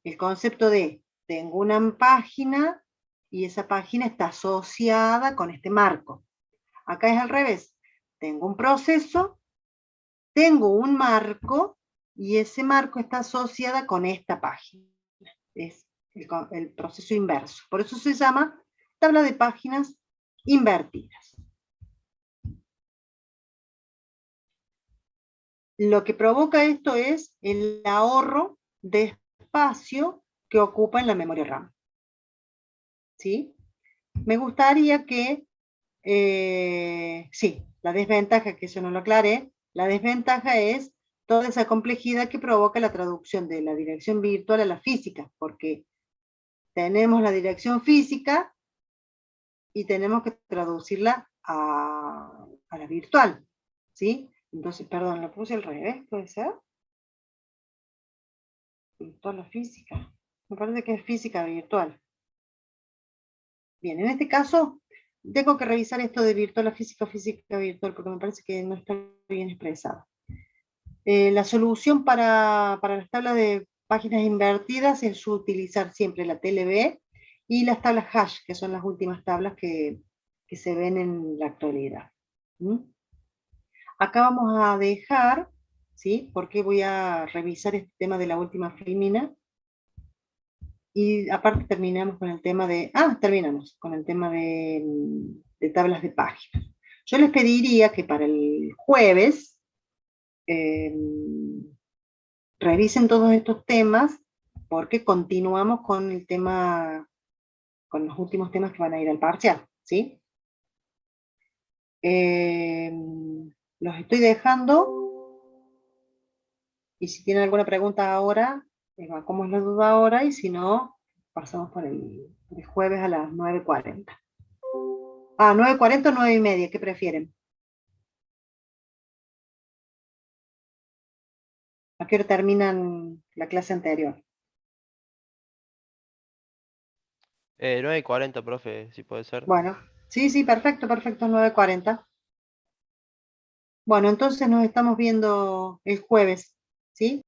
el concepto de tengo una página y esa página está asociada con este marco. Acá es al revés, tengo un proceso, tengo un marco y ese marco está asociado con esta página. Es el proceso inverso. Por eso se llama tabla de páginas invertidas. Lo que provoca esto es el ahorro de espacio que ocupa en la memoria RAM. ¿Sí? Me gustaría que, sí, la desventaja, que eso no lo aclaré, la desventaja es toda esa complejidad que provoca la traducción de la dirección virtual a la física, porque tenemos la dirección física y tenemos que traducirla a la virtual, ¿sí? Entonces, perdón, lo puse al revés, ¿puede ser? Virtual a física. Me parece que es física virtual. Bien, en este caso, tengo que revisar esto de virtual a física, física virtual, porque me parece que no está bien expresado. La solución para las tablas de páginas invertidas es utilizar siempre la TLB y las tablas hash, que son las últimas tablas que se ven en la actualidad. Acá vamos a dejar, ¿sí? Porque voy a revisar este tema de la última filmina Y aparte terminamos con el tema de, terminamos con el tema de tablas de páginas. Yo les pediría que para el jueves revisen todos estos temas, porque continuamos con el tema, con los últimos temas que van a ir al parcial, ¿sí? Los estoy dejando, y si tienen alguna pregunta ahora, evacuamos la duda ahora, y si no, pasamos por el jueves a las 9:40. 9:40 o 9:30, ¿qué prefieren? ¿A qué hora terminan la clase anterior? 9:40, profe, si puede ser. Bueno, sí, perfecto, 9:40. Bueno, entonces nos estamos viendo el jueves, ¿sí?